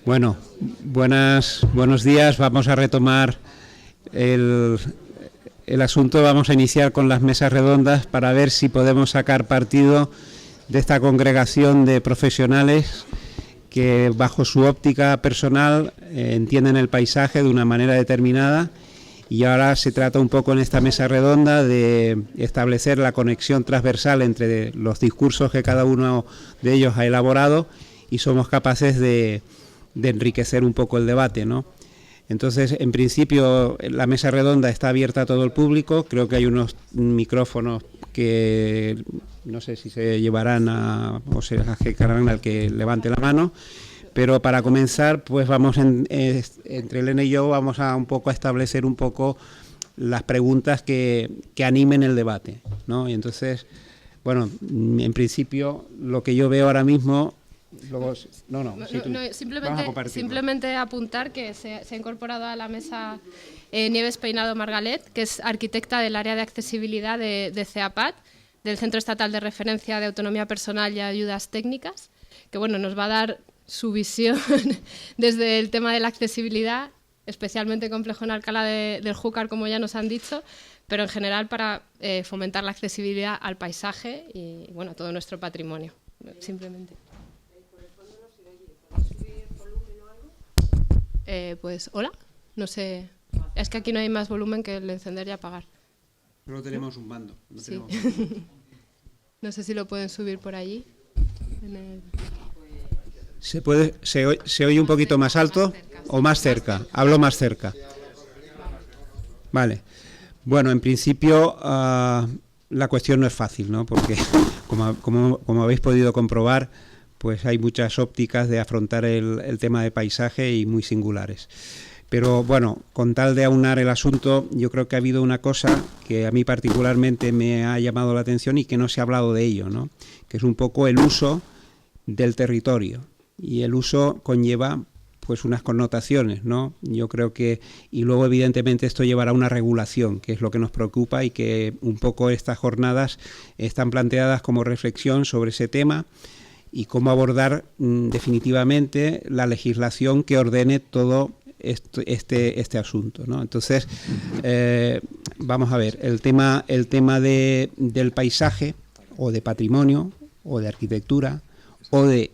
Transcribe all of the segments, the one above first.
Bueno, buenos días. Vamos a retomar el asunto. Vamos a iniciar con las mesas redondas para ver si podemos sacar partido de esta congregación de profesionales que bajo su óptica personal entienden el paisaje de una manera determinada, y ahora se trata un poco en esta mesa redonda de establecer la conexión transversal entre los discursos que cada uno de ellos ha elaborado y somos capaces de enriquecer un poco el debate, ¿no? Entonces, en principio, la mesa redonda está abierta a todo el público. Creo que hay unos micrófonos que no sé si se llevarán o se acercarán al que levante la mano. Pero para comenzar, pues vamos entre Elena y yo vamos a un poco a establecer un poco las preguntas que animen el debate, ¿no? Y entonces, bueno, en principio, lo que yo veo ahora mismo. Luego, simplemente apuntar que se ha incorporado a la mesa Nieves Peinado Margalet, que es arquitecta del área de accesibilidad de CEAPAT, del Centro Estatal de Referencia de Autonomía Personal y Ayudas Técnicas, que bueno, nos va a dar su visión desde el tema de la accesibilidad, especialmente complejo en Alcalá del Júcar, como ya nos han dicho, pero en general para fomentar la accesibilidad al paisaje y bueno, todo nuestro patrimonio, simplemente. Pues hola, no sé, es que aquí no hay más volumen que el encender y apagar. Solo tenemos un mando. Sí. No sé si lo pueden subir por allí. ¿Se oye un poquito más alto o más cerca? Hablo más cerca. Vale. Bueno, en principio la cuestión no es fácil, ¿no? Porque como habéis podido comprobar, pues hay muchas ópticas de afrontar el tema de paisaje y muy singulares. Pero bueno, con tal de aunar el asunto, yo creo que ha habido una cosa que a mí particularmente me ha llamado la atención y que no se ha hablado de ello, ¿no? Que es un poco el uso del territorio. Y el uso conlleva pues unas connotaciones, ¿no? Yo creo que, y luego evidentemente esto llevará a una regulación, que es lo que nos preocupa, y que un poco estas jornadas están planteadas como reflexión sobre ese tema y cómo abordar definitivamente la legislación que ordene todo este asunto, ¿no? Entonces, vamos a ver, el tema del paisaje, o de patrimonio, o de arquitectura, o de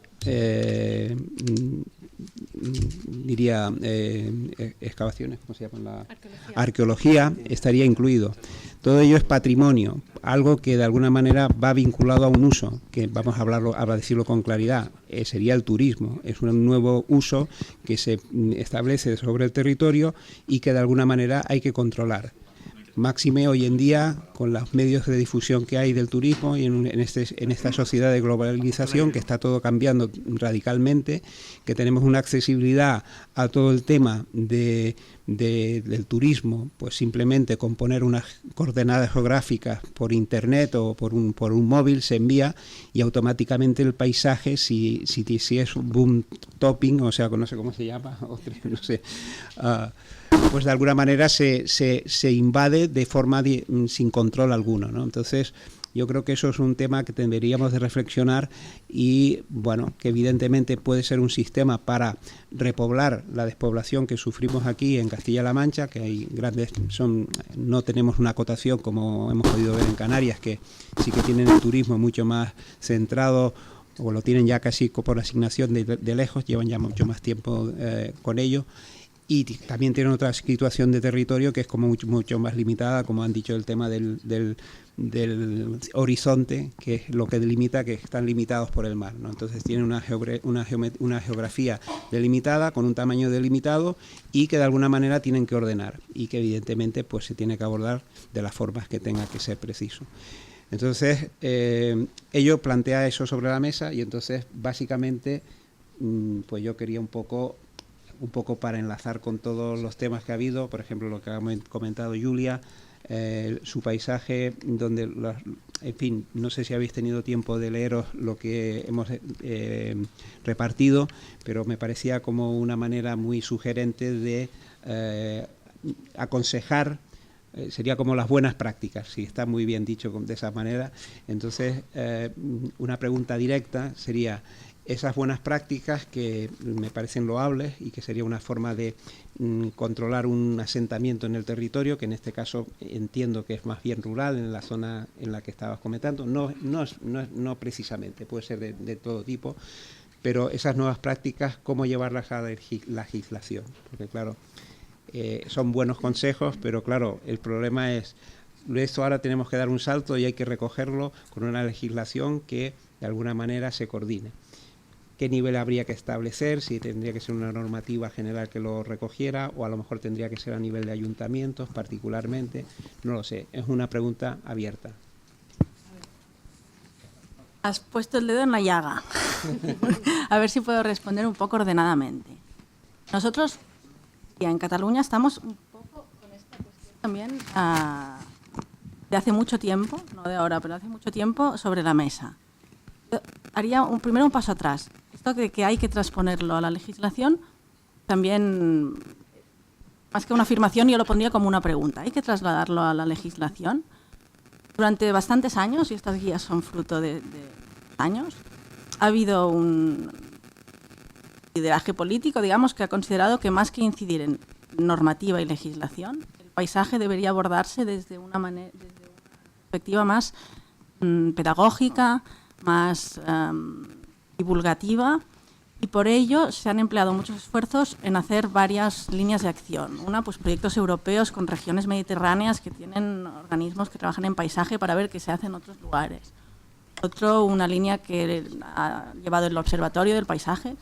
excavaciones, ¿cómo se llama? Arqueología estaría incluido. Todo ello es patrimonio, algo que de alguna manera va vinculado a un uso, que vamos a decirlo con claridad, sería el turismo. Es un nuevo uso que se establece sobre el territorio y que de alguna manera hay que controlar. Máxime hoy en día, con los medios de difusión que hay del turismo y en esta sociedad de globalización que está todo cambiando radicalmente, que tenemos una accesibilidad a todo el tema del turismo, pues simplemente con poner unas coordenadas geográficas por internet o por un móvil se envía, y automáticamente el paisaje, si es un boom topping, o sea, no sé cómo se llama, no sé, pues de alguna manera se invade de forma sin control alguno, ¿no? Entonces, yo creo que eso es un tema que deberíamos de reflexionar y, bueno, que evidentemente puede ser un sistema para repoblar la despoblación que sufrimos aquí en Castilla-La Mancha, que hay no tenemos una acotación como hemos podido ver en Canarias, que sí que tienen el turismo mucho más centrado, o lo tienen ya casi por asignación de lejos, llevan ya mucho más tiempo con ello. Y también tienen otra situación de territorio que es como mucho más limitada, como han dicho, el tema del horizonte, que es lo que delimita, que están limitados por el mar, ¿no? Entonces tienen una geografía delimitada, con un tamaño delimitado, y que de alguna manera tienen que ordenar, y que evidentemente pues se tiene que abordar de las formas que tenga que ser preciso. Entonces, ello plantea eso sobre la mesa, y entonces básicamente pues yo quería un poco para enlazar con todos los temas que ha habido, por ejemplo, lo que ha comentado Julia, su paisaje, donde, en fin, no sé si habéis tenido tiempo de leeros lo que hemos repartido, pero me parecía como una manera muy sugerente de aconsejar, sería como las buenas prácticas, si está muy bien dicho de esa manera. Entonces, una pregunta directa sería: esas buenas prácticas que me parecen loables y que sería una forma de controlar un asentamiento en el territorio, que en este caso entiendo que es más bien rural, en la zona en la que estabas comentando, no precisamente, puede ser de todo tipo, pero esas nuevas prácticas, cómo llevarlas a la legislación, porque claro, son buenos consejos, pero claro, el problema es, esto ahora tenemos que dar un salto y hay que recogerlo con una legislación que de alguna manera se coordine. ¿Qué nivel habría que establecer? Si tendría que ser una normativa general que lo recogiera, o a lo mejor tendría que ser a nivel de ayuntamientos particularmente, no lo sé, es una pregunta abierta. Has puesto el dedo en la llaga. A ver si puedo responder un poco ordenadamente. Nosotros, ya en Cataluña, estamos un poco con esta cuestión también de hace mucho tiempo, no de ahora, pero hace mucho tiempo, sobre la mesa. Yo haría primero un paso atrás. Esto de que hay que transponerlo a la legislación, también, más que una afirmación, yo lo pondría como una pregunta. ¿Hay que trasladarlo a la legislación? Durante bastantes años, y estas guías son fruto de años, ha habido un lideraje político, digamos, que ha considerado que más que incidir en normativa y legislación, el paisaje debería abordarse desde una perspectiva más pedagógica, más divulgativa, y por ello se han empleado muchos esfuerzos en hacer varias líneas de acción. Una, pues proyectos europeos con regiones mediterráneas que tienen organismos que trabajan en paisaje para ver qué se hace en otros lugares. Otro, una línea que ha llevado el Observatorio del Paisaje,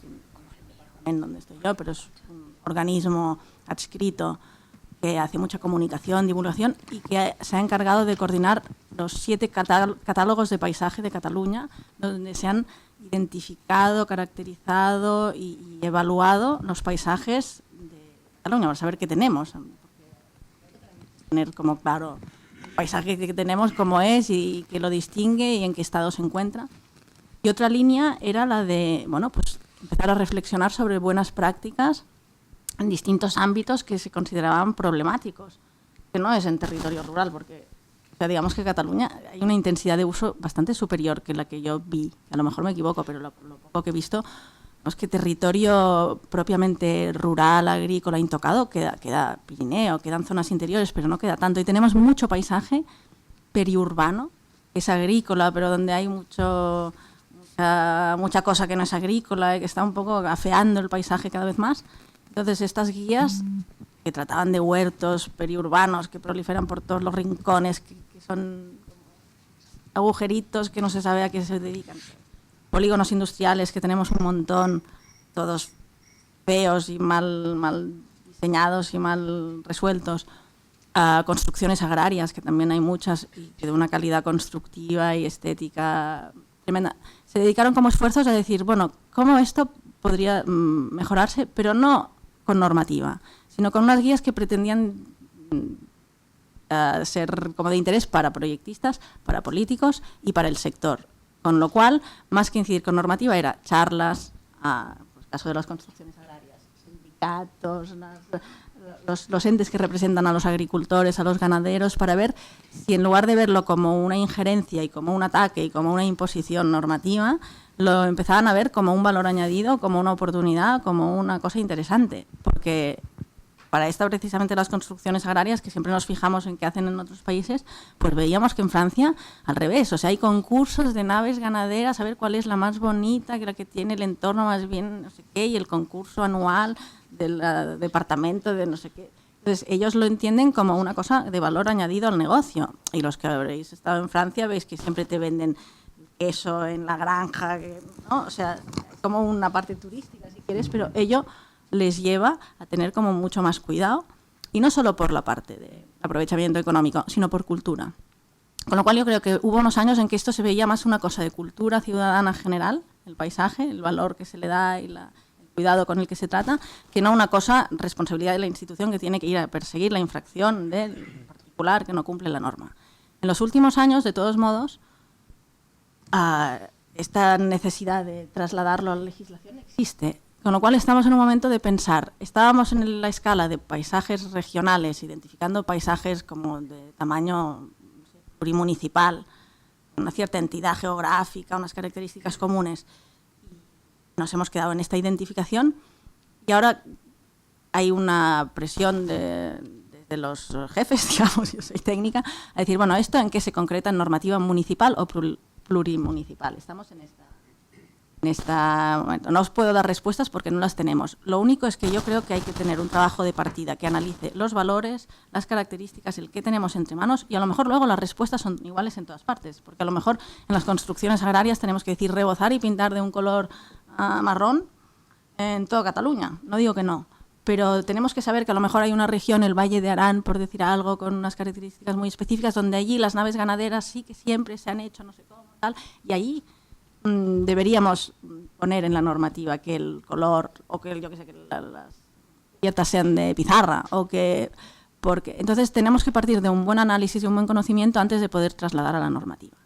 en donde estoy yo, pero es un organismo adscrito que hace mucha comunicación, divulgación, y que se ha encargado de coordinar los 7 catálogos de paisaje de Cataluña, donde se han identificado, caracterizado y evaluado los paisajes de Cataluña, para saber qué tenemos. Tener como claro el paisaje que tenemos, cómo es y qué lo distingue y en qué estado se encuentra. Y otra línea era la de, bueno, pues empezar a reflexionar sobre buenas prácticas en distintos ámbitos que se consideraban problemáticos, que no es en territorio rural, porque o sea, digamos que en Cataluña hay una intensidad de uso bastante superior que la que yo vi. A lo mejor me equivoco, pero lo poco que he visto es que territorio propiamente rural, agrícola, intocado, queda Pirineo, quedan zonas interiores, pero no queda tanto. Y tenemos mucho paisaje periurbano, que es agrícola, pero donde hay mucha cosa que no es agrícola y que está un poco afeando el paisaje cada vez más. Entonces, estas guías que trataban de huertos periurbanos que proliferan por todos los rincones, que son agujeritos que no se sabe a qué se dedican, polígonos industriales que tenemos un montón, todos feos y mal diseñados y mal resueltos, construcciones agrarias, que también hay muchas, y de una calidad constructiva y estética tremenda. Se dedicaron como esfuerzos a decir, bueno, ¿cómo esto podría mejorarse? Pero no con normativa, sino con unas guías que pretendían ser como de interés para proyectistas, para políticos y para el sector. Con lo cual, más que incidir con normativa, era charlas, pues, caso de las construcciones agrarias, sindicatos, los entes que representan a los agricultores, a los ganaderos, para ver si en lugar de verlo como una injerencia y como un ataque y como una imposición normativa, lo empezaban a ver como un valor añadido, como una oportunidad, como una cosa interesante. Porque para esta precisamente las construcciones agrarias, que siempre nos fijamos en qué hacen en otros países, pues veíamos que en Francia al revés, o sea, hay concursos de naves ganaderas a ver cuál es la más bonita, que la que tiene el entorno más bien, no sé qué, y el concurso anual del departamento de no sé qué. Entonces, ellos lo entienden como una cosa de valor añadido al negocio. Y los que habréis estado en Francia veis que siempre te venden queso en la granja, ¿no? O sea, como una parte turística, si quieres, pero ello les lleva a tener como mucho más cuidado, y no solo por la parte de aprovechamiento económico, sino por cultura. Con lo cual yo creo que hubo unos años en que esto se veía más una cosa de cultura ciudadana general, el paisaje, el valor que se le da y el cuidado con el que se trata, que no una cosa, responsabilidad de la institución que tiene que ir a perseguir la infracción del particular que no cumple la norma. En los últimos años, de todos modos, esta necesidad de trasladarlo a la legislación existe. Con lo cual estamos en un momento de pensar, estábamos en la escala de paisajes regionales, identificando paisajes como de tamaño plurimunicipal, una cierta entidad geográfica, unas características comunes. nos hemos quedado en esta identificación y ahora hay una presión de los jefes, digamos, yo soy técnica, a decir, bueno, ¿esto en qué se concreta en normativa municipal o plurimunicipal? Estamos en esta momento. No os puedo dar respuestas porque no las tenemos. Lo único es que yo creo que hay que tener un trabajo de partida que analice los valores, las características, el que tenemos entre manos y a lo mejor luego las respuestas son iguales en todas partes, porque a lo mejor en las construcciones agrarias tenemos que decir rebozar y pintar de un color marrón en toda Cataluña. No digo que no. Pero tenemos que saber que a lo mejor hay una región, el Valle de Arán, por decir algo, con unas características muy específicas, donde allí las naves ganaderas sí que siempre se han hecho, no sé cómo, tal, y allí deberíamos poner en la normativa que el color, o que yo que sé, que las dietas sean de pizarra, porque entonces tenemos que partir de un buen análisis y un buen conocimiento antes de poder trasladar a la normativa.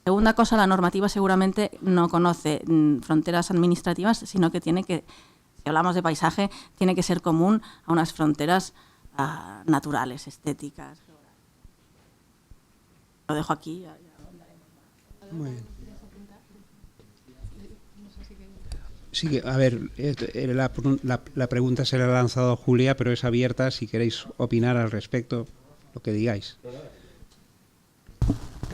Segunda cosa, la normativa seguramente no conoce fronteras administrativas, sino que tiene que, si hablamos de paisaje, tiene que ser común a unas fronteras naturales, estéticas. Lo dejo aquí. Muy bien. Sí, a ver, la pregunta se la ha lanzado a Julia, pero es abierta si queréis opinar al respecto, lo que digáis.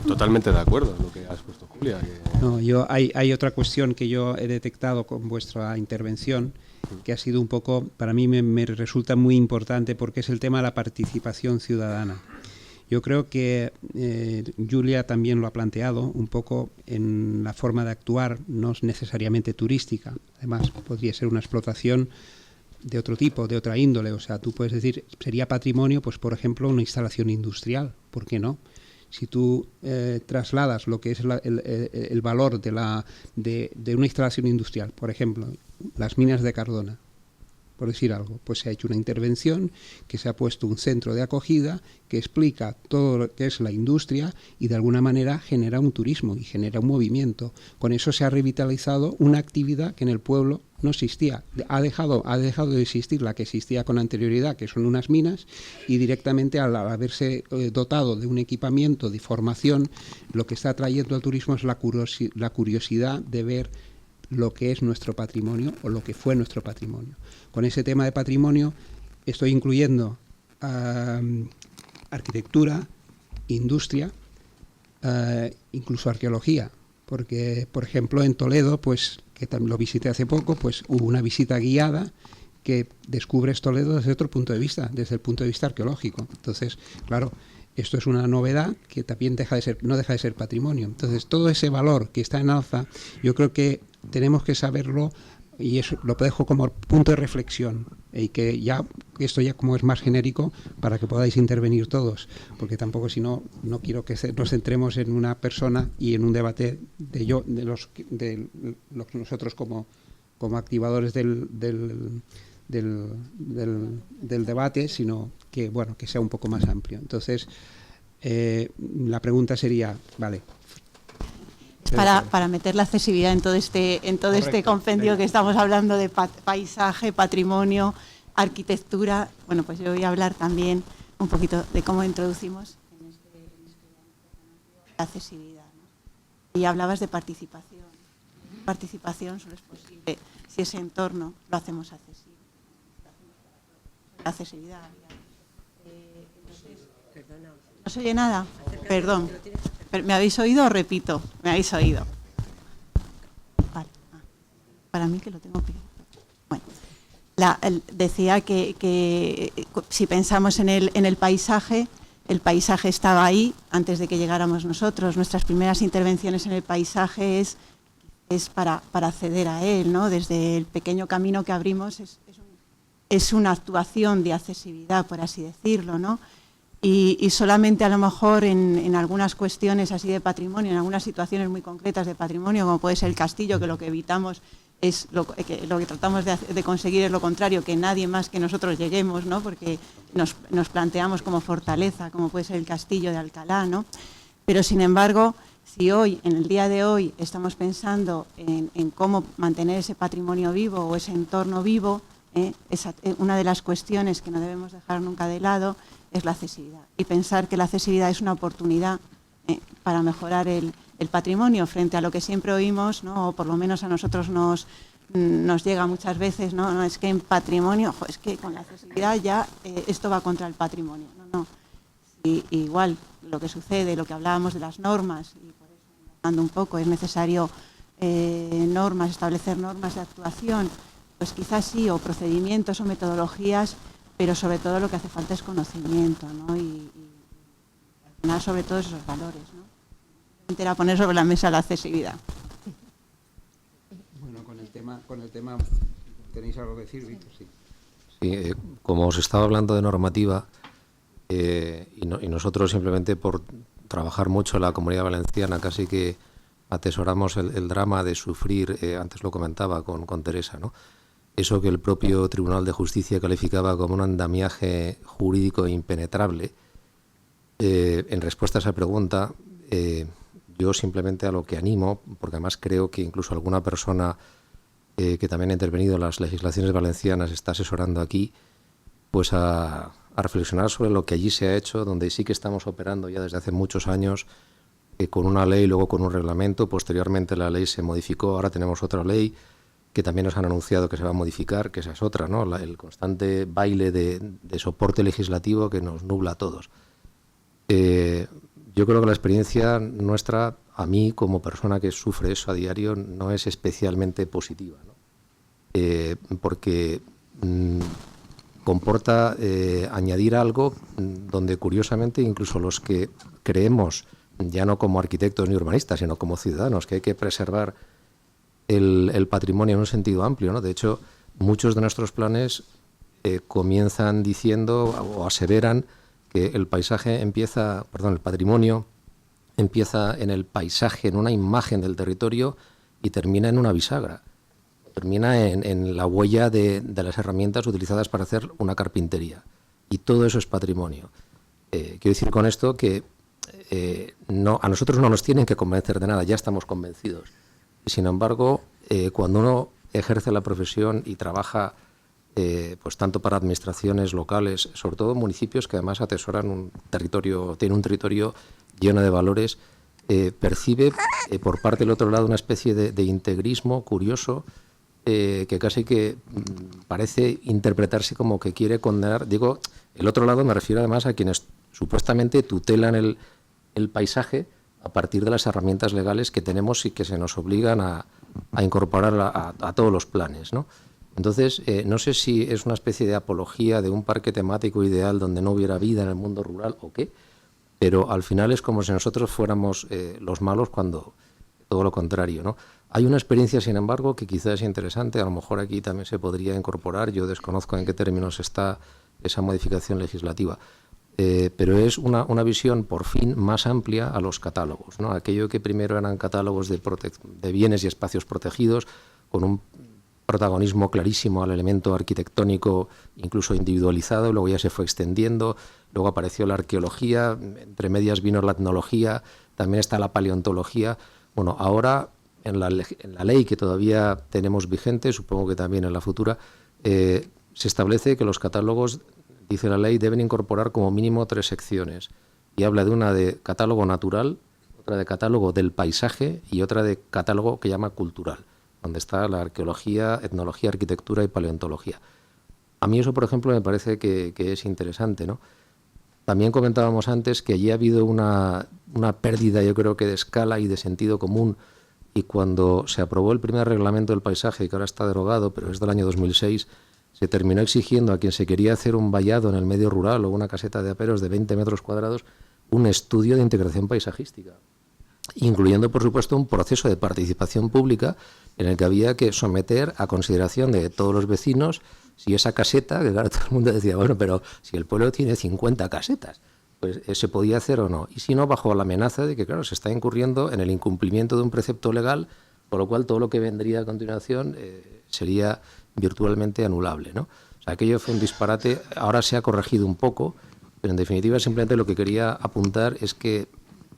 Totalmente de acuerdo en lo que has puesto, Julia. No, hay otra cuestión que yo he detectado con vuestra intervención, que ha sido un poco, para mí me resulta muy importante, porque es el tema de la participación ciudadana. Yo creo que Julia también lo ha planteado un poco en la forma de actuar, no es necesariamente turística, además podría ser una explotación de otro tipo, de otra índole, o sea, tú puedes decir, sería patrimonio, pues por ejemplo, una instalación industrial, ¿por qué no? Si tú trasladas lo que es el valor de una instalación industrial, por ejemplo, las minas de Cardona, por decir algo, pues se ha hecho una intervención, que se ha puesto un centro de acogida que explica todo lo que es la industria y de alguna manera genera un turismo y genera un movimiento. Con eso se ha revitalizado una actividad que en el pueblo no existía. Ha dejado de existir la que existía con anterioridad, que son unas minas, y directamente al haberse dotado de un equipamiento de formación, lo que está trayendo al turismo es la curiosidad de ver lo que es nuestro patrimonio o lo que fue nuestro patrimonio. Con ese tema de patrimonio estoy incluyendo arquitectura, industria, incluso arqueología, porque, por ejemplo, en Toledo, pues que lo visité hace poco, pues hubo una visita guiada que descubres Toledo desde otro punto de vista, desde el punto de vista arqueológico. Entonces, claro, esto es una novedad que también no deja de ser patrimonio. Entonces, todo ese valor que está en alza, yo creo que tenemos que saberlo, y eso lo dejo como punto de reflexión, y que ya esto ya como es más genérico para que podáis intervenir todos, porque tampoco, si no quiero que nos centremos en una persona y en un debate de nosotros como activadores del debate, sino que bueno, que sea un poco más amplio. Entonces la pregunta sería, vale, para meter la accesibilidad en todo este compendio que estamos hablando de paisaje, patrimonio, arquitectura. Bueno, pues yo voy a hablar también un poquito de cómo introducimos en la accesibilidad, ¿no? Y hablabas de participación. Participación solo es posible si ese entorno lo hacemos accesible. La accesibilidad. ¿No se oye nada? Perdón. ¿Me habéis oído o repito? ¿Me habéis oído? Vale. Para mí que lo tengo que... Bueno, decía que si pensamos en el paisaje estaba ahí antes de que llegáramos nosotros. Nuestras primeras intervenciones en el paisaje es para acceder a él, ¿no? Desde el pequeño camino que abrimos es una actuación de accesibilidad, por así decirlo, ¿no? Y solamente a lo mejor en algunas cuestiones así de patrimonio, en algunas situaciones muy concretas de patrimonio, como puede ser el castillo, que lo que evitamos es lo que tratamos de conseguir es lo contrario, que nadie más que nosotros lleguemos, ¿no? Porque nos planteamos como fortaleza, como puede ser el castillo de Alcalá, ¿no? Pero sin embargo, si hoy, en el día de hoy, estamos pensando en cómo mantener ese patrimonio vivo o ese entorno vivo, una de las cuestiones que no debemos dejar nunca de lado es la accesibilidad, y pensar que la accesibilidad es una oportunidad para mejorar el patrimonio frente a lo que siempre oímos, ¿no? O por lo menos a nosotros nos nos llega muchas veces, ¿no? No, es que en patrimonio, es que con la accesibilidad ya esto va contra el patrimonio. No. Y igual lo que sucede, lo que hablábamos de las normas, y por eso hablando un poco, es necesario establecer normas de actuación, pues quizás sí, o procedimientos o metodologías, pero sobre todo lo que hace falta es conocimiento, ¿no? Y al final sobre todo esos valores, ¿no? Era poner sobre la mesa la accesibilidad. Bueno, con el tema ¿tenéis algo que decir, Víctor? Sí. Sí, como os estaba hablando de normativa, y nosotros simplemente por trabajar mucho en la Comunidad Valenciana casi que atesoramos el drama de sufrir, antes lo comentaba con Teresa, ¿no? Eso que el propio Tribunal de Justicia calificaba como un andamiaje jurídico impenetrable. En respuesta a esa pregunta, yo simplemente a lo que animo, porque además creo que incluso alguna persona que también ha intervenido en las legislaciones valencianas está asesorando aquí, pues a reflexionar sobre lo que allí se ha hecho, donde sí que estamos operando ya desde hace muchos años con una ley, luego con un reglamento, posteriormente la ley se modificó, ahora tenemos otra ley que también nos han anunciado que se va a modificar, que esa es otra, ¿no? El constante baile de soporte legislativo que nos nubla a todos. Yo creo que la experiencia nuestra, a mí como persona que sufre eso a diario, no es especialmente positiva, ¿no? Porque comporta añadir algo donde curiosamente incluso los que creemos, ya no como arquitectos ni urbanistas, sino como ciudadanos, que hay que preservar el patrimonio en un sentido amplio, ¿no? De hecho, muchos de nuestros planes comienzan diciendo o aseveran que el patrimonio empieza en el paisaje, en una imagen del territorio y termina en una bisagra. Termina en la huella de las herramientas utilizadas para hacer una carpintería. Y todo eso es patrimonio. Quiero decir con esto que a nosotros no nos tienen que convencer de nada, ya estamos convencidos. Sin embargo, cuando uno ejerce la profesión y trabaja pues tanto para administraciones locales, sobre todo municipios que además atesoran tienen un territorio lleno de valores, percibe por parte del otro lado una especie de integrismo curioso que casi que parece interpretarse como que quiere condenar. Digo, el otro lado me refiero además a quienes supuestamente tutelan el paisaje a partir de las herramientas legales que tenemos y que se nos obligan a incorporar a todos los planes, ¿no? Entonces, no sé si es una especie de apología de un parque temático ideal donde no hubiera vida en el mundo rural o qué, pero al final es como si nosotros fuéramos los malos cuando todo lo contrario, ¿no? Hay una experiencia, sin embargo, que quizás es interesante, a lo mejor aquí también se podría incorporar, yo desconozco en qué términos está esa modificación legislativa, pero es una visión por fin más amplia a los catálogos, ¿no? Aquello que primero eran catálogos de bienes y espacios protegidos, con un protagonismo clarísimo al elemento arquitectónico, incluso individualizado, luego ya se fue extendiendo, luego apareció la arqueología, entre medias vino la etnología, también está la paleontología. Bueno, ahora en la ley que todavía tenemos vigente, supongo que también en la futura, se establece que los catálogos, dice la ley, deben incorporar como mínimo 3 secciones. Y habla de una de catálogo natural, otra de catálogo del paisaje y otra de catálogo que llama cultural, donde está la arqueología, etnología, arquitectura y paleontología. A mí eso, por ejemplo, me parece que es interesante, ¿no? También comentábamos antes que allí ha habido una pérdida, yo creo que de escala y de sentido común, y cuando se aprobó el primer reglamento del paisaje, que ahora está derogado, pero es del año 2006, se terminó exigiendo a quien se quería hacer un vallado en el medio rural o una caseta de aperos de 20 metros cuadrados un estudio de integración paisajística, incluyendo, por supuesto, un proceso de participación pública en el que había que someter a consideración de todos los vecinos si esa caseta, que claro, todo el mundo decía, bueno, pero si el pueblo tiene 50 casetas, pues se podía hacer o no. Y si no, bajo la amenaza de que, claro, se está incurriendo en el incumplimiento de un precepto legal, por lo cual todo lo que vendría a continuación sería virtualmente anulable, ¿no? O sea, aquello fue un disparate. Ahora se ha corregido un poco, pero en definitiva simplemente lo que quería apuntar es que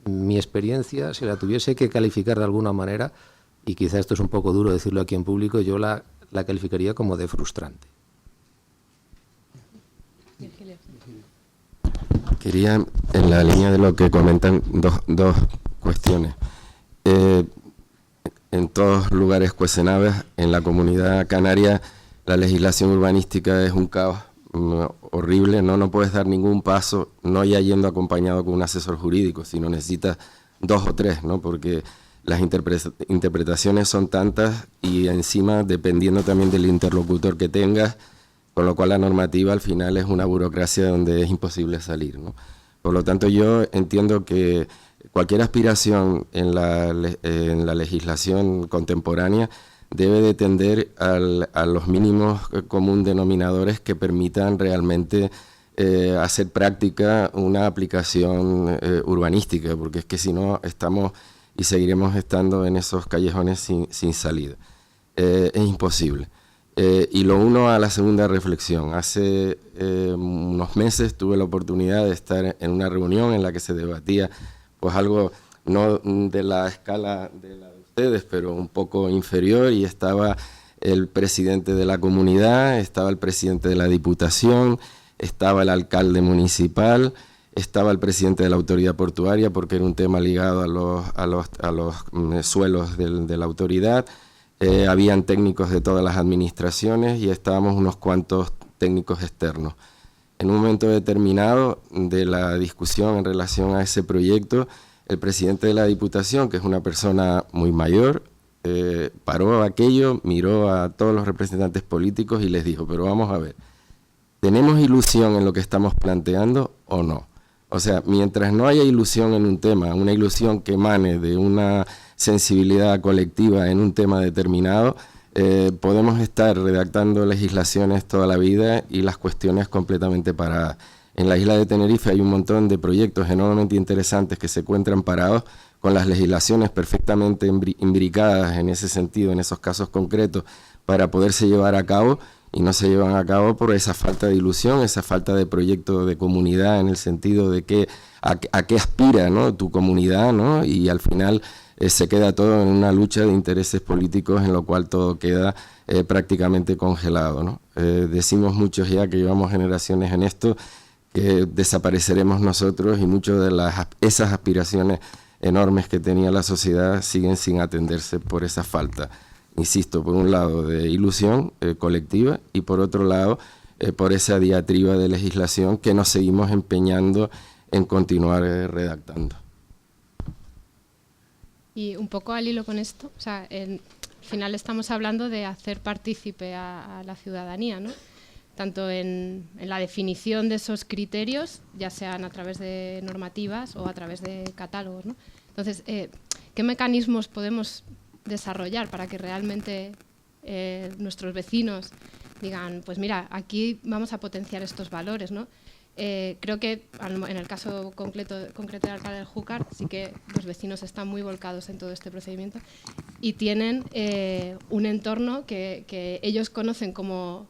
mi experiencia, si la tuviese que calificar de alguna manera, y quizá esto es un poco duro decirlo aquí en público, yo la calificaría como de frustrante. Quería, en la línea de lo que comentan, dos cuestiones. En en todos lugares cuestionables, en la Comunidad Canaria la legislación urbanística es un caos horrible, no puedes dar ningún paso, no ya yendo acompañado con un asesor jurídico, sino necesitas 2 o 3, ¿no? Porque las interpretaciones son tantas y encima dependiendo también del interlocutor que tengas, con lo cual la normativa al final es una burocracia donde es imposible salir, ¿no? Por lo tanto, yo entiendo que cualquier aspiración en la legislación contemporánea debe de tender a los mínimos común denominadores que permitan realmente hacer práctica una aplicación urbanística, porque es que si no estamos y seguiremos estando en esos callejones sin salida. Es imposible. Y lo uno a la segunda reflexión. Hace unos meses tuve la oportunidad de estar en una reunión en la que se debatía pues algo no de la escala de la de ustedes, pero un poco inferior, y estaba el presidente de la comunidad, estaba el presidente de la Diputación, estaba el alcalde municipal, estaba el presidente de la autoridad portuaria, porque era un tema ligado a los suelos de la autoridad. Habían técnicos de todas las administraciones y estábamos unos cuantos técnicos externos. En un momento determinado de la discusión en relación a ese proyecto, el presidente de la Diputación, que es una persona muy mayor, paró aquello, miró a todos los representantes políticos y les dijo, pero vamos a ver, ¿tenemos ilusión en lo que estamos planteando o no? O sea, mientras no haya ilusión en un tema, una ilusión que emane de una sensibilidad colectiva en un tema determinado, podemos estar redactando legislaciones toda la vida y las cuestiones completamente paradas. En la isla de Tenerife hay un montón de proyectos enormemente interesantes que se encuentran parados con las legislaciones perfectamente imbricadas en ese sentido, en esos casos concretos, para poderse llevar a cabo, y no se llevan a cabo por esa falta de ilusión, esa falta de proyecto de comunidad, en el sentido de que a qué aspira, ¿no?, tu comunidad, ¿no? Y al final se queda todo en una lucha de intereses políticos, en lo cual todo queda prácticamente congelado, ¿no? Decimos muchos ya que llevamos generaciones en esto, que desapareceremos nosotros, y muchas de esas aspiraciones enormes que tenía la sociedad siguen sin atenderse por esa falta, insisto, por un lado de ilusión colectiva y por otro lado por esa diatriba de legislación que nos seguimos empeñando en continuar redactando. Y un poco al hilo con esto, o sea, al final estamos hablando de hacer partícipe a la ciudadanía, ¿no? Tanto en la definición de esos criterios, ya sean a través de normativas o a través de catálogos, ¿no? Entonces, ¿qué mecanismos podemos desarrollar para que realmente nuestros vecinos digan, pues mira, aquí vamos a potenciar estos valores, ¿no? Creo que en el caso concreto del alcalde del Júcar, sí que los vecinos están muy volcados en todo este procedimiento y tienen un entorno que ellos conocen como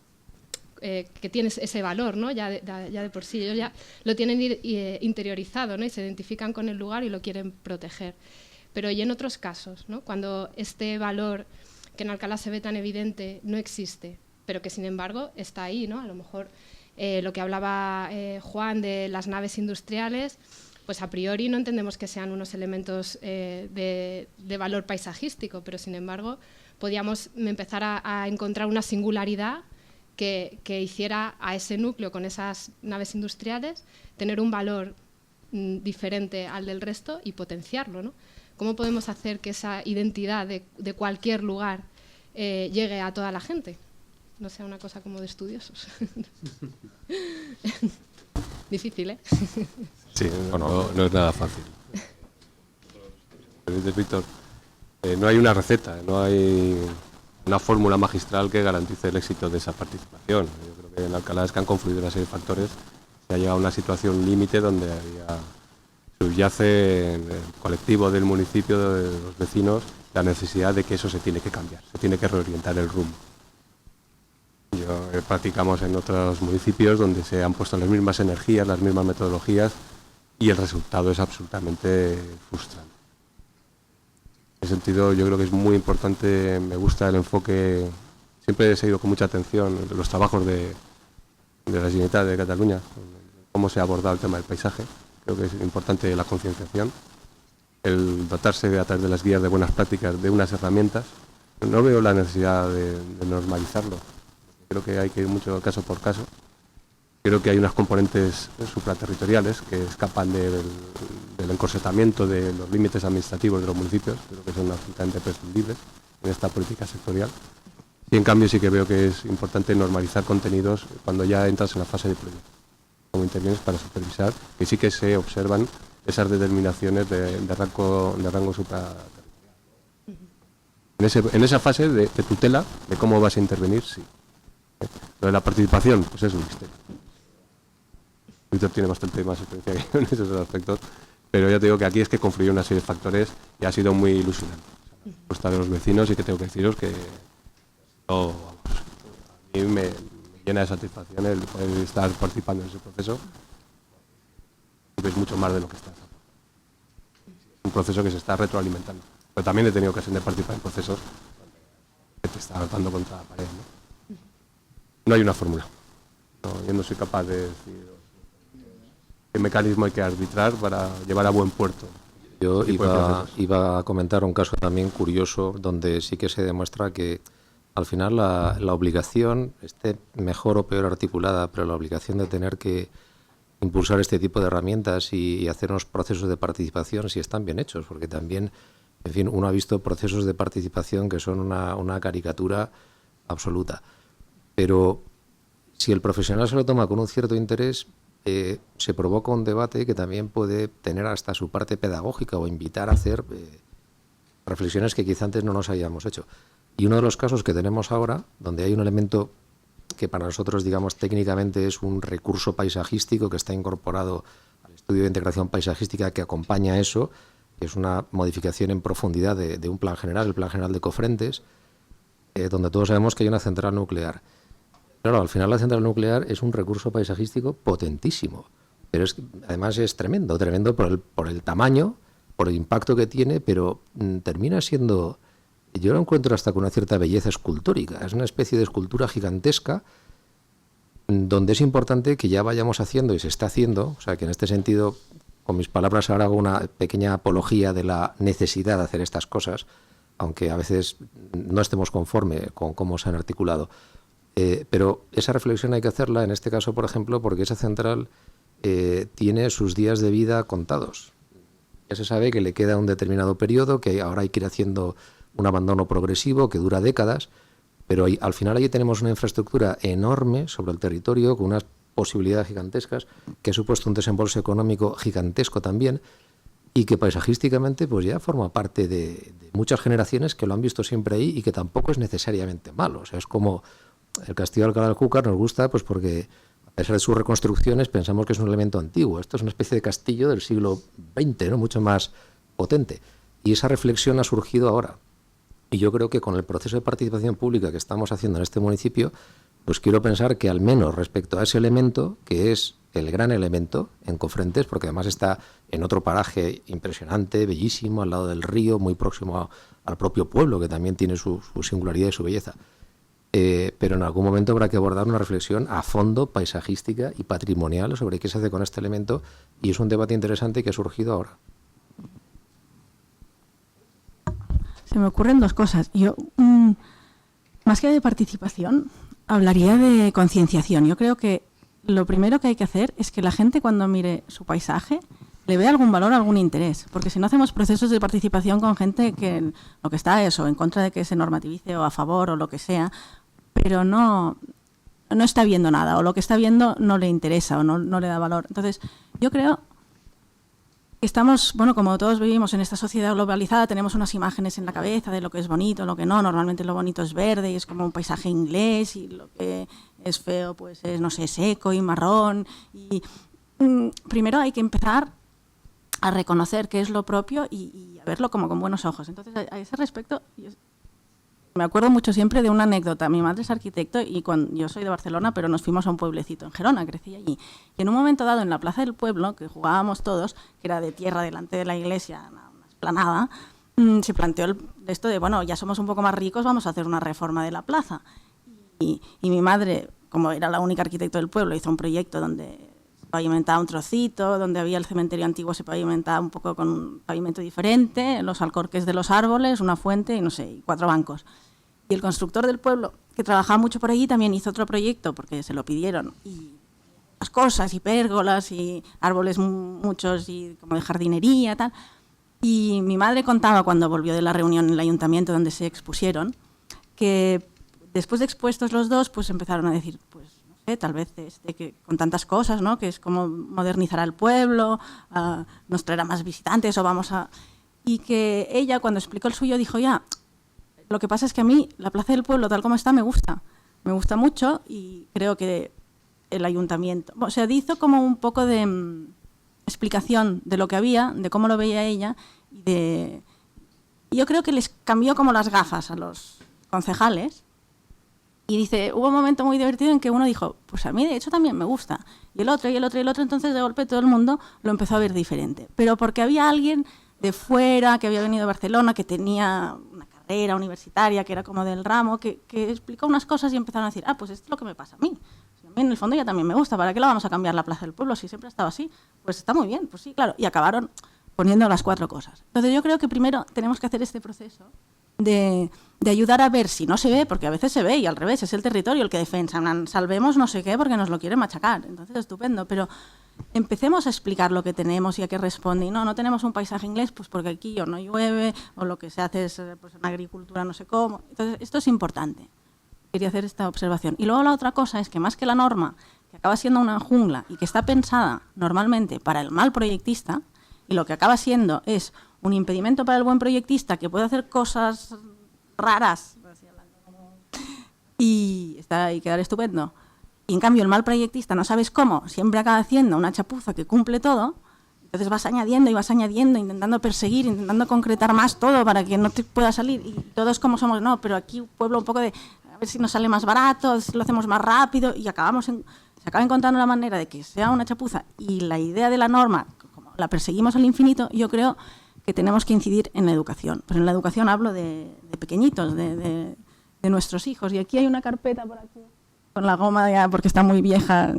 que tiene ese valor, ¿no? ya de por sí, ellos ya lo tienen interiorizado, ¿no? Y se identifican con el lugar y lo quieren proteger. Pero y en otros casos, ¿no?, cuando este valor que en Alcalá se ve tan evidente no existe, pero que sin embargo está ahí, ¿no? A lo mejor lo que hablaba Juan de las naves industriales, pues a priori no entendemos que sean unos elementos de valor paisajístico, pero sin embargo podíamos empezar a encontrar una singularidad que hiciera a ese núcleo con esas naves industriales tener un valor diferente al del resto y potenciarlo, ¿no? ¿Cómo podemos hacer que esa identidad de cualquier lugar llegue a toda la gente? No sea una cosa como de estudiosos. Difícil, ¿eh? Sí, no es nada fácil. Víctor, no hay una receta, no hay una fórmula magistral que garantice el éxito de esa participación. Yo creo que en Alcalá es que han confluido una serie de factores, se ha llegado a una situación límite donde subyace en el colectivo del municipio, de los vecinos, la necesidad de que eso se tiene que cambiar, se tiene que reorientar el rumbo. Practicamos en otros municipios donde se han puesto las mismas energías, las mismas metodologías y el resultado es absolutamente frustrante. En ese sentido yo creo que es muy importante, me gusta el enfoque, siempre he seguido con mucha atención los trabajos de la Generalitat de Cataluña, cómo se ha abordado el tema del paisaje, creo que es importante la concienciación. el dotarse a través de las guías de buenas prácticas de unas herramientas, no veo la necesidad de normalizarlo. Creo que hay que ir mucho caso por caso. Creo que hay unas componentes supraterritoriales que escapan del encorsetamiento de los límites administrativos de los municipios, creo que son absolutamente prescindibles en esta política sectorial. Y en cambio sí que veo que es importante normalizar contenidos cuando ya entras en la fase de proyecto, como intervienes para supervisar, que sí que se observan esas determinaciones de rango supraterritorial. En esa fase de tutela, de cómo vas a intervenir, sí. Lo de la participación, pues es un misterio. Víctor tiene bastante más experiencia que yo en esos aspectos, pero ya te digo que aquí es que confluyó una serie de factores y ha sido muy ilusionante. La respuesta de los vecinos, y que tengo que deciros que a mí me llena de satisfacción el poder estar participando en ese proceso. Es mucho más de lo que está. Es un proceso que se está retroalimentando. Pero también he tenido ocasión de participar en procesos que te están dando contra la pared, ¿no? No hay una fórmula. No, yo no soy capaz de decir qué mecanismo hay que arbitrar para llevar a buen puerto. Yo iba a comentar un caso también curioso donde sí que se demuestra que al final la obligación, esté mejor o peor articulada, pero la obligación de tener que impulsar este tipo de herramientas y hacer unos procesos de participación si están bien hechos, porque también, en fin, uno ha visto procesos de participación que son una caricatura absoluta. Pero si el profesional se lo toma con un cierto interés, se provoca un debate que también puede tener hasta su parte pedagógica o invitar a hacer reflexiones que quizá antes no nos hayamos hecho. Y uno de los casos que tenemos ahora, donde hay un elemento que para nosotros, digamos, técnicamente es un recurso paisajístico que está incorporado al estudio de integración paisajística que acompaña a eso, que es una modificación en profundidad de un plan general, el Plan General de Cofrentes, donde todos sabemos que hay una central nuclear. Claro, al final la central nuclear es un recurso paisajístico potentísimo, pero además es tremendo por el tamaño, por el impacto que tiene, pero termina siendo, yo lo encuentro hasta con una cierta belleza escultórica, es una especie de escultura gigantesca donde es importante que ya vayamos haciendo, y se está haciendo, o sea que en este sentido, con mis palabras ahora hago una pequeña apología de la necesidad de hacer estas cosas, aunque a veces no estemos conforme con cómo se han articulado. Pero esa reflexión hay que hacerla, en este caso, por ejemplo, porque esa central tiene sus días de vida contados. Ya se sabe que le queda un determinado periodo, que ahora hay que ir haciendo un abandono progresivo que dura décadas, pero al final allí tenemos una infraestructura enorme sobre el territorio, con unas posibilidades gigantescas, que ha supuesto un desembolso económico gigantesco también, y que paisajísticamente pues ya forma parte de muchas generaciones que lo han visto siempre ahí y que tampoco es necesariamente malo. O sea, es como el Castillo de Alcalá de Júcar, nos gusta pues porque a pesar de sus reconstrucciones pensamos que es un elemento antiguo. Esto es una especie de castillo del siglo XX, ¿no? Mucho más potente. Y esa reflexión ha surgido ahora. Y yo creo que con el proceso de participación pública que estamos haciendo en este municipio, pues quiero pensar que al menos respecto a ese elemento, que es el gran elemento en Cofrentes, porque además está en otro paraje impresionante, bellísimo, al lado del río, muy próximo al propio pueblo, que también tiene su singularidad y su belleza. Pero en algún momento habrá que abordar una reflexión a fondo, paisajística y patrimonial sobre qué se hace con este elemento, y es un debate interesante que ha surgido ahora. Se me ocurren dos cosas. Yo, más que de participación, hablaría de concienciación. Yo creo que lo primero que hay que hacer es que la gente, cuando mire su paisaje, le vea algún valor, algún interés. Porque si no hacemos procesos de participación con gente que lo que está es o en contra de que se normativice o a favor o lo que sea, pero no está viendo nada, o lo que está viendo no le interesa o no le da valor. Entonces, yo creo que estamos, bueno, como todos vivimos en esta sociedad globalizada, tenemos unas imágenes en la cabeza de lo que es bonito, lo que no. Normalmente lo bonito es verde y es como un paisaje inglés, y lo que es feo pues es, no sé, seco y marrón. Y primero hay que empezar a reconocer qué es lo propio y a verlo como con buenos ojos. Entonces, a ese respecto, me acuerdo mucho siempre de una anécdota. Mi madre es arquitecto y yo soy de Barcelona, pero nos fuimos a un pueblecito en Gerona, crecí allí. Y en un momento dado, en la plaza del pueblo, que jugábamos todos, que era de tierra delante de la iglesia, una explanada, se planteó esto de, bueno, ya somos un poco más ricos, vamos a hacer una reforma de la plaza. Y mi madre, como era la única arquitecto del pueblo, hizo un proyecto donde se pavimentaba un trocito, donde había el cementerio antiguo se pavimentaba un poco con un pavimento diferente, los alcorques de los árboles, una fuente y no sé, y 4 bancos. Y el constructor del pueblo, que trabajaba mucho por allí, también hizo otro proyecto, porque se lo pidieron, y las cosas, y pérgolas, y árboles muchos, y como de jardinería, tal. Y mi madre contaba cuando volvió de la reunión en el ayuntamiento donde se expusieron, que después de expuestos los dos, pues empezaron a decir, pues no sé, tal vez que con tantas cosas, ¿no? Que es como modernizar al pueblo, nos traerá más visitantes o vamos a... Y que ella, cuando explicó el suyo, dijo, ya, lo que pasa es que a mí la Plaza del Pueblo, tal como está, me gusta mucho, y creo que el ayuntamiento... O sea, hizo como un poco de explicación de lo que había, de cómo lo veía ella, y yo creo que les cambió como las gafas a los concejales. Y dice, hubo un momento muy divertido en que uno dijo, pues a mí de hecho también me gusta. Y el otro, y el otro, y el otro. Entonces de golpe todo el mundo lo empezó a ver diferente. Pero porque había alguien de fuera, que había venido de Barcelona, que tenía una carrera universitaria, que era como del ramo, que explicó unas cosas y empezaron a decir, pues esto es lo que me pasa a mí. A mí en el fondo ya también me gusta. ¿Para qué la vamos a cambiar la Plaza del Pueblo si siempre ha estado así? Pues está muy bien, pues sí, claro. Y acabaron poniendo las 4 cosas. Entonces yo creo que primero tenemos que hacer este proceso de ayudar a ver si no se ve, porque a veces se ve y al revés, es el territorio el que defensa, salvemos no sé qué porque nos lo quieren machacar, entonces estupendo, pero empecemos a explicar lo que tenemos y a qué responde, y no tenemos un paisaje inglés, pues porque aquí o no llueve, o lo que se hace es pues, una agricultura no sé cómo, entonces esto es importante, quería hacer esta observación. Y luego la otra cosa es que más que la norma, que acaba siendo una jungla y que está pensada normalmente para el mal proyectista, y lo que acaba siendo es un impedimento para el buen proyectista que puede hacer cosas raras y quedar estupendo. Y en cambio el mal proyectista no sabes cómo, siempre acaba haciendo una chapuza que cumple todo, entonces vas añadiendo y vas añadiendo, intentando perseguir, intentando concretar más todo para que no te pueda salir. Y todos como somos, no, pero aquí pueblo un poco de a ver si nos sale más barato, si lo hacemos más rápido, y se acaba encontrando la manera de que sea una chapuza. Y la idea de la norma, como la perseguimos al infinito, yo creo que tenemos que incidir en la educación. Pues en la educación hablo de pequeñitos, de nuestros hijos. Y aquí hay una carpeta por aquí, con la goma, porque está muy vieja,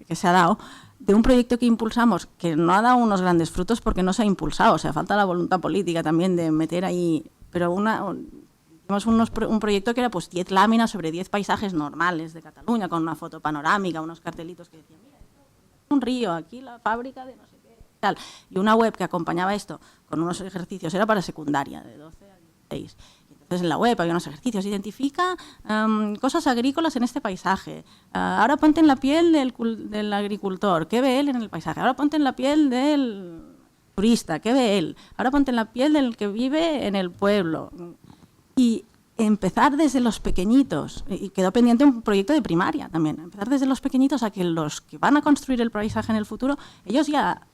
que se ha dado, de un proyecto que impulsamos, que no ha dado unos grandes frutos porque no se ha impulsado. O sea, falta la voluntad política también de meter ahí... Pero hicimos un proyecto que era pues 10 láminas sobre 10 paisajes normales de Cataluña, con una foto panorámica, unos cartelitos que decían, mira, un río, aquí la fábrica de no sé qué, tal. Y una web que acompañaba esto con unos ejercicios, era para secundaria, de 12 a 16. Y entonces en la web había unos ejercicios, identifica cosas agrícolas en este paisaje. Ahora ponte en la piel del agricultor, ¿qué ve él en el paisaje? Ahora ponte en la piel del turista, ¿qué ve él? Ahora ponte en la piel del que vive en el pueblo. Y empezar desde los pequeñitos, y quedó pendiente un proyecto de primaria también, empezar desde los pequeñitos a que los que van a construir el paisaje en el futuro, ellos ya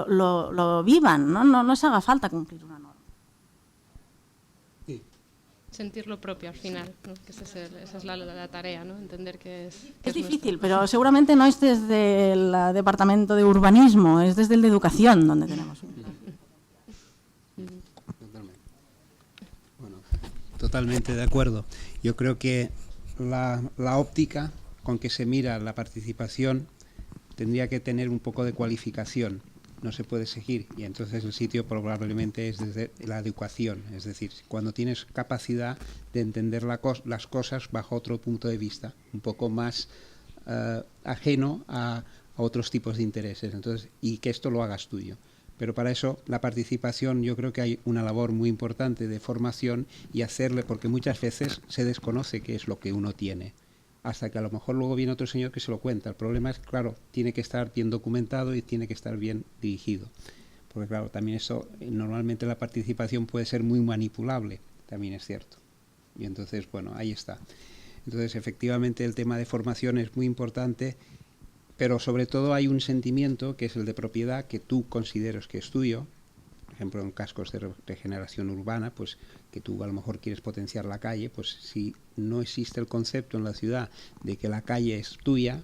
lo vivan, no les haga falta cumplir una norma. Sentirlo propio al final, ¿no? Que esa es la tarea, ¿no? Entender que es difícil, pero seguramente no es desde el departamento de urbanismo, es desde el de educación donde tenemos un plan. Totalmente de acuerdo. Yo creo que la óptica con que se mira la participación tendría que tener un poco de cualificación. No se puede seguir, y entonces el sitio probablemente es desde la educación, es decir, cuando tienes capacidad de entender las cosas bajo otro punto de vista, un poco más ajeno a otros tipos de intereses, entonces, y que esto lo hagas tuyo. Pero para eso la participación, yo creo que hay una labor muy importante de formación y hacerle, porque muchas veces se desconoce qué es lo que uno tiene, hasta que a lo mejor luego viene otro señor que se lo cuenta. El problema es, claro, tiene que estar bien documentado y tiene que estar bien dirigido, porque claro, también eso, normalmente la participación puede ser muy manipulable, también es cierto. Y entonces, bueno, ahí está. Entonces, efectivamente, el tema de formación es muy importante, pero sobre todo hay un sentimiento que es el de propiedad que tú consideras que es tuyo. Por ejemplo, en cascos de regeneración urbana, pues que tú a lo mejor quieres potenciar la calle, pues si no existe el concepto en la ciudad de que la calle es tuya,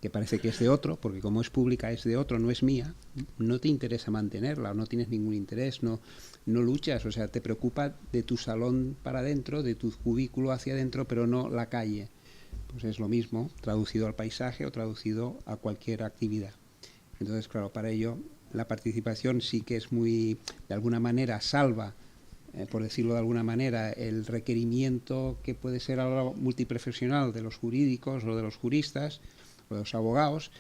que parece que es de otro, porque como es pública es de otro, no es mía, no te interesa mantenerla, o no tienes ningún interés, no luchas, o sea, te preocupa de tu salón para adentro, de tu cubículo hacia adentro, pero no la calle. pues es lo mismo traducido al paisaje o traducido a cualquier actividad. Entonces, claro, para ello la participación sí que es muy, de alguna manera, salva, por decirlo de alguna manera, el requerimiento que puede ser ahora multiprofesional de los jurídicos o de los juristas o de los abogados,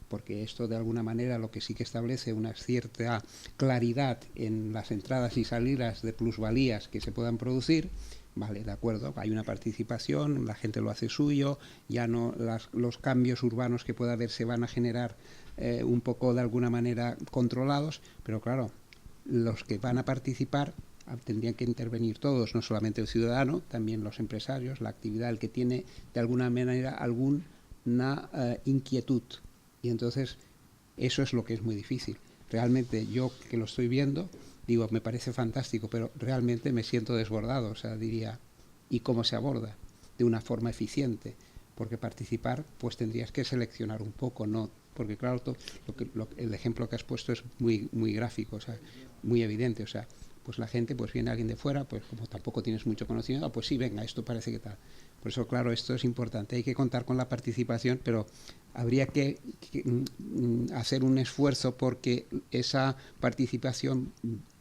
porque esto de alguna manera lo que sí que establece una cierta claridad en las entradas y salidas de plusvalías que se puedan producir. Vale, de acuerdo, hay una participación, la gente lo hace suyo, ya no los cambios urbanos que pueda haber se van a generar un poco de alguna manera controlados, pero claro, los que van a participar tendrían que intervenir todos, no solamente el ciudadano, también los empresarios, la actividad, el que tiene de alguna manera alguna inquietud. Y entonces eso es lo que es muy difícil. Realmente yo que lo estoy viendo, digo, me parece fantástico, pero realmente me siento desbordado, o sea, diría, ¿y cómo se aborda? De una forma eficiente, porque participar, pues tendrías que seleccionar un poco, ¿no? Porque claro, el ejemplo que has puesto es muy, muy gráfico, o sea, muy evidente, o sea, pues la gente, pues viene alguien de fuera, pues como tampoco tienes mucho conocimiento, pues sí, venga, esto parece que tal. Por eso, claro, esto es importante, hay que contar con la participación, pero habría que hacer un esfuerzo porque esa participación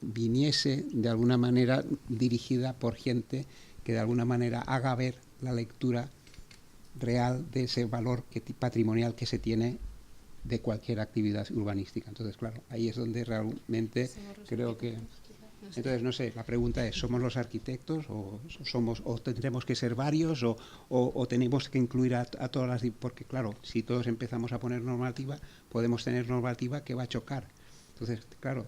viniese de alguna manera dirigida por gente que de alguna manera haga ver la lectura real de ese valor patrimonial que se tiene de cualquier actividad urbanística. Entonces, claro, ahí es donde realmente creo que... Entonces, no sé, la pregunta es, ¿somos los arquitectos o tendremos que ser varios o tenemos que incluir a todas las... Porque, claro, si todos empezamos a poner normativa, podemos tener normativa que va a chocar. Entonces, claro,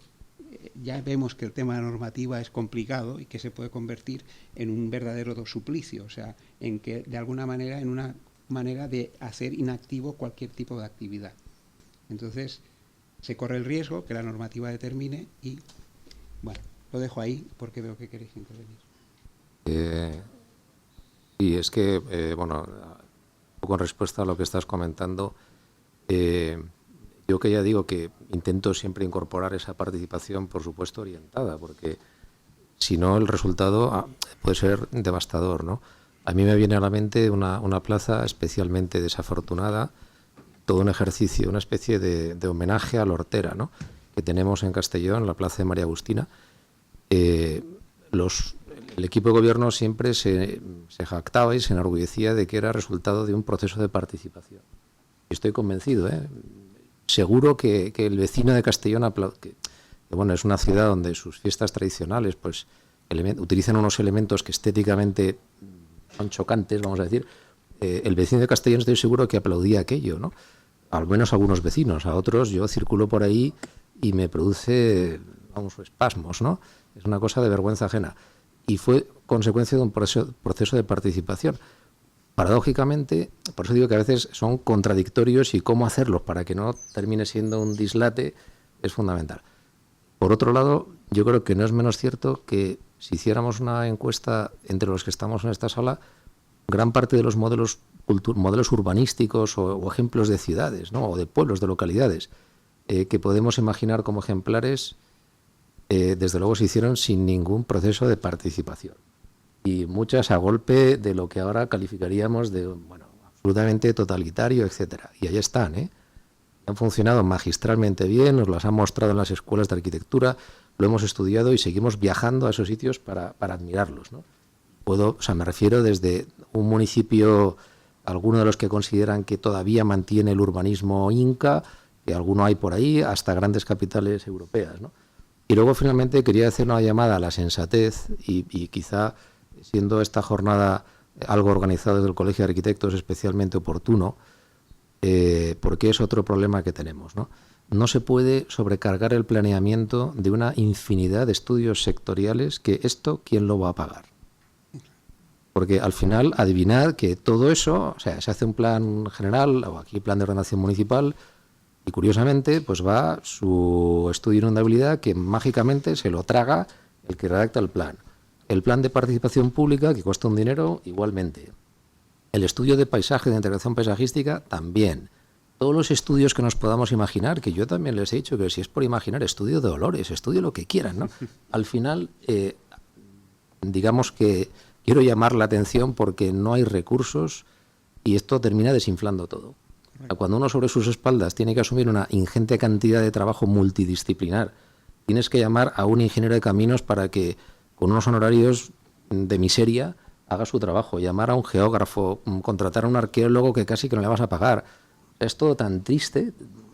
ya vemos que el tema de la normativa es complicado y que se puede convertir en un verdadero suplicio, o sea, en que de alguna manera, en una manera de hacer inactivo cualquier tipo de actividad. Entonces, se corre el riesgo que la normativa determine y, bueno, lo dejo ahí porque veo que queréis intervenir. Y es que, bueno, con respuesta a lo que estás comentando, yo que ya digo que intento siempre incorporar esa participación, por supuesto, orientada, porque si no el resultado puede ser devastador, ¿no? A mí me viene a la mente una plaza especialmente desafortunada, todo un ejercicio, una especie de homenaje a la hortera, ¿no?, que tenemos en Castellón, la plaza de María Agustina. El equipo de gobierno siempre se jactaba y se enorgullecía de que era resultado de un proceso de participación. Estoy convencido, seguro que el vecino de Castellón que bueno, es una ciudad donde sus fiestas tradicionales pues utilizan unos elementos que estéticamente son chocantes, vamos a decir. El vecino de Castellón estoy seguro que aplaudía aquello, ¿no? Al menos a algunos vecinos, a otros yo circulo por ahí y me produce, vamos, espasmos, ¿no? Es una cosa de vergüenza ajena. Y fue consecuencia de un proceso de participación. Paradójicamente, por eso digo que a veces son contradictorios y cómo hacerlos para que no termine siendo un dislate es fundamental. Por otro lado, yo creo que no es menos cierto que si hiciéramos una encuesta entre los que estamos en esta sala, gran parte de los modelos urbanísticos o ejemplos de ciudades, ¿no?, o de pueblos, de localidades, que podemos imaginar como ejemplares, desde luego se hicieron sin ningún proceso de participación. Y muchas a golpe de lo que ahora calificaríamos de, bueno, absolutamente totalitario, etcétera. Y ahí están, han funcionado magistralmente bien, nos las han mostrado en las escuelas de arquitectura, lo hemos estudiado y seguimos viajando a esos sitios para admirarlos, ¿no? Me refiero desde un municipio, alguno de los que consideran que todavía mantiene el urbanismo inca, que alguno hay por ahí, hasta grandes capitales europeas, ¿no? Y luego finalmente quería hacer una llamada a la sensatez y quizá, siendo esta jornada algo organizada desde el Colegio de Arquitectos, especialmente oportuno, porque es otro problema que tenemos, ¿no? No se puede sobrecargar el planeamiento de una infinidad de estudios sectoriales que esto, ¿quién lo va a pagar? Porque al final, adivinad que todo eso, o sea, se hace un plan general, o aquí plan de ordenación municipal, y curiosamente, pues va su estudio de inundabilidad que mágicamente se lo traga el que redacta el plan. El plan de participación pública, que cuesta un dinero, igualmente. El estudio de paisaje, de integración paisajística, también. Todos los estudios que nos podamos imaginar, que yo también les he dicho que si es por imaginar, estudio de olores, estudio lo que quieran, ¿no? Al final, digamos que quiero llamar la atención porque no hay recursos y esto termina desinflando todo. O sea, cuando uno sobre sus espaldas tiene que asumir una ingente cantidad de trabajo multidisciplinar, tienes que llamar a un ingeniero de caminos para que con unos honorarios de miseria haga su trabajo, llamar a un geógrafo, contratar a un arqueólogo que casi que no le vas a pagar. Es todo tan triste,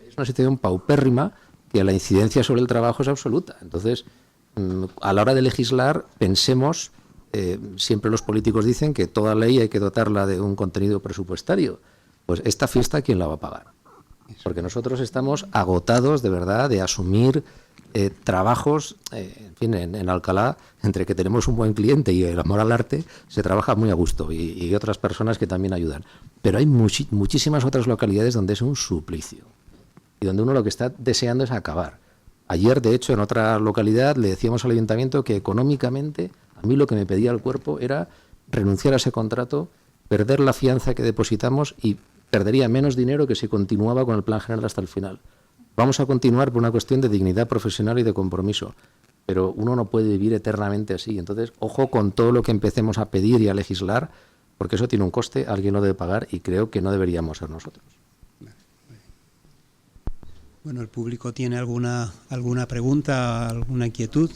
es una situación paupérrima que la incidencia sobre el trabajo es absoluta. Entonces, a la hora de legislar, pensemos, siempre los políticos dicen que toda ley hay que dotarla de un contenido presupuestario. Pues esta fiesta, ¿quién la va a pagar? Porque nosotros estamos agotados de verdad de asumir trabajos, en fin, en Alcalá, entre que tenemos un buen cliente y el amor al arte, se trabaja muy a gusto y otras personas que también ayudan. Pero hay muchísimas otras localidades donde es un suplicio y donde uno lo que está deseando es acabar. Ayer, de hecho, en otra localidad le decíamos al ayuntamiento que económicamente a mí lo que me pedía el cuerpo era renunciar a ese contrato, perder la fianza que depositamos y perdería menos dinero que si continuaba con el plan general hasta el final. Vamos a continuar por una cuestión de dignidad profesional y de compromiso, pero uno no puede vivir eternamente así. Entonces, ojo con todo lo que empecemos a pedir y a legislar, porque eso tiene un coste, alguien lo debe pagar y creo que no deberíamos ser nosotros. Bueno, ¿el público tiene alguna pregunta, alguna inquietud?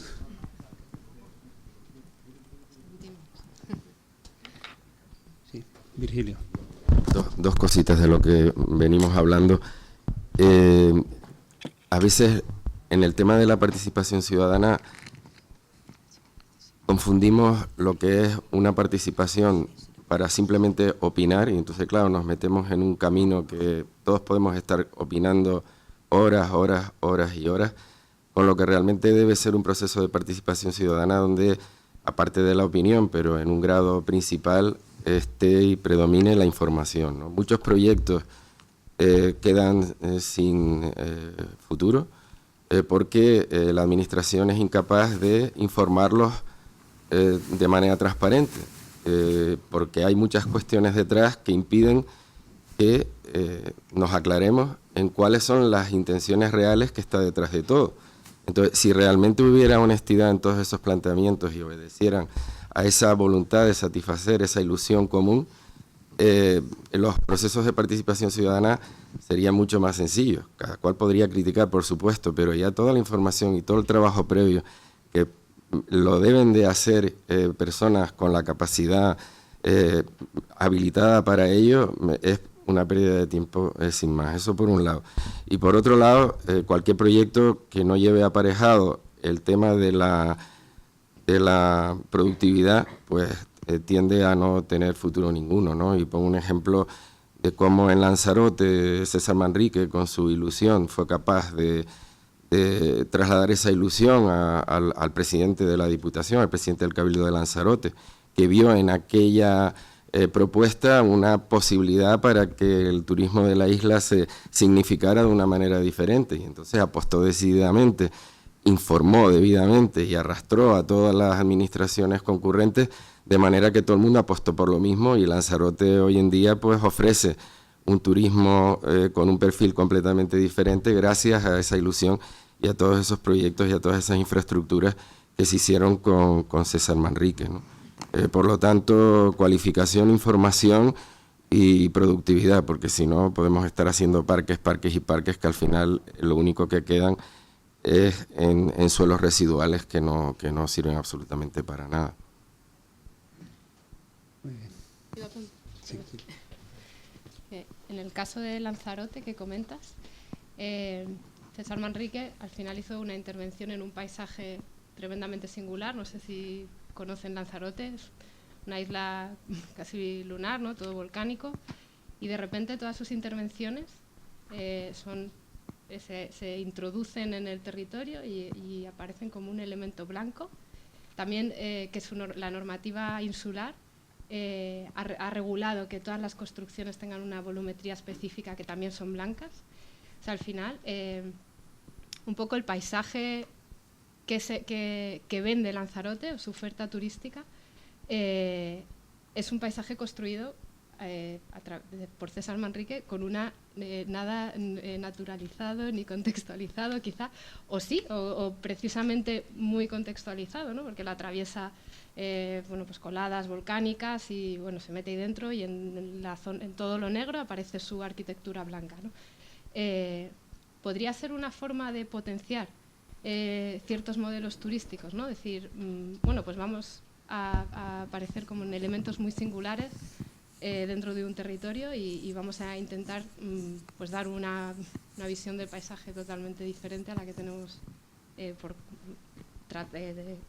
Sí, Virgilio. Dos cositas de lo que venimos hablando. A veces en el tema de la participación ciudadana confundimos lo que es una participación para simplemente opinar y entonces, claro, nos metemos en un camino que todos podemos estar opinando horas y horas, con lo que realmente debe ser un proceso de participación ciudadana donde, aparte de la opinión, pero en un grado principal, esté y predomine la información, ¿no? Muchos proyectos quedan sin futuro porque la administración es incapaz de informarlos de manera transparente, porque hay muchas cuestiones detrás que impiden que nos aclaremos en cuáles son las intenciones reales que está detrás de todo. Entonces, si realmente hubiera honestidad en todos esos planteamientos y obedecieran a esa voluntad de satisfacer esa ilusión común, los procesos de participación ciudadana serían mucho más sencillos. Cada cual podría criticar, por supuesto, pero ya toda la información y todo el trabajo previo que lo deben de hacer personas con la capacidad habilitada para ello, es una pérdida de tiempo sin más. Eso por un lado. Y por otro lado, cualquier proyecto que no lleve aparejado el tema de la productividad, pues tiende a no tener futuro ninguno, ¿no? Y pongo un ejemplo de cómo en Lanzarote César Manrique, con su ilusión, fue capaz de trasladar esa ilusión al presidente de la Diputación, al presidente del Cabildo de Lanzarote, que vio en aquella propuesta una posibilidad para que el turismo de la isla se significara de una manera diferente. Y entonces apostó decididamente, informó debidamente y arrastró a todas las administraciones concurrentes, de manera que todo el mundo apostó por lo mismo, y Lanzarote hoy en día pues ofrece un turismo con un perfil completamente diferente gracias a esa ilusión y a todos esos proyectos y a todas esas infraestructuras que se hicieron con César Manrique, ¿no? Por lo tanto, cualificación, información y productividad, porque si no podemos estar haciendo parques que al final lo único que quedan es en suelos residuales que no sirven absolutamente para nada. En el caso de Lanzarote que comentas, César Manrique al final hizo una intervención en un paisaje tremendamente singular. No sé si conocen Lanzarote, es una isla casi lunar, ¿no? Todo volcánico, y de repente todas sus intervenciones se introducen en el territorio y aparecen como un elemento blanco. También que es la normativa insular ha regulado que todas las construcciones tengan una volumetría específica que también son blancas. O sea, al final, un poco el paisaje que vende Lanzarote, su oferta turística, es un paisaje construido por César Manrique con una nada naturalizado ni contextualizado quizá, o sí, o precisamente muy contextualizado, ¿no? Porque la atraviesa bueno, pues coladas volcánicas y bueno, se mete ahí dentro y en todo lo negro aparece su arquitectura blanca, ¿no? Podría ser una forma de potenciar ciertos modelos turísticos, ¿no? Decir, bueno, pues vamos a aparecer como en elementos muy singulares dentro de un territorio y vamos a intentar pues dar una visión del paisaje totalmente diferente a la que tenemos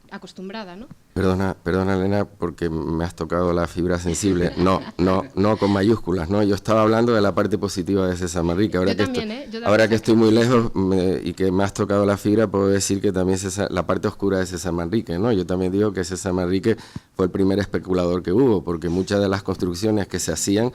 acostumbrada, ¿no? Perdona, Elena, porque me has tocado la fibra sensible. No con mayúsculas, ¿no? Yo estaba hablando de la parte positiva de César Manrique. Ahora que estoy muy lejos y que me has tocado la fibra, puedo decir que también la parte oscura de César Manrique, ¿no? Yo también digo que César Manrique fue el primer especulador que hubo, porque muchas de las construcciones que se hacían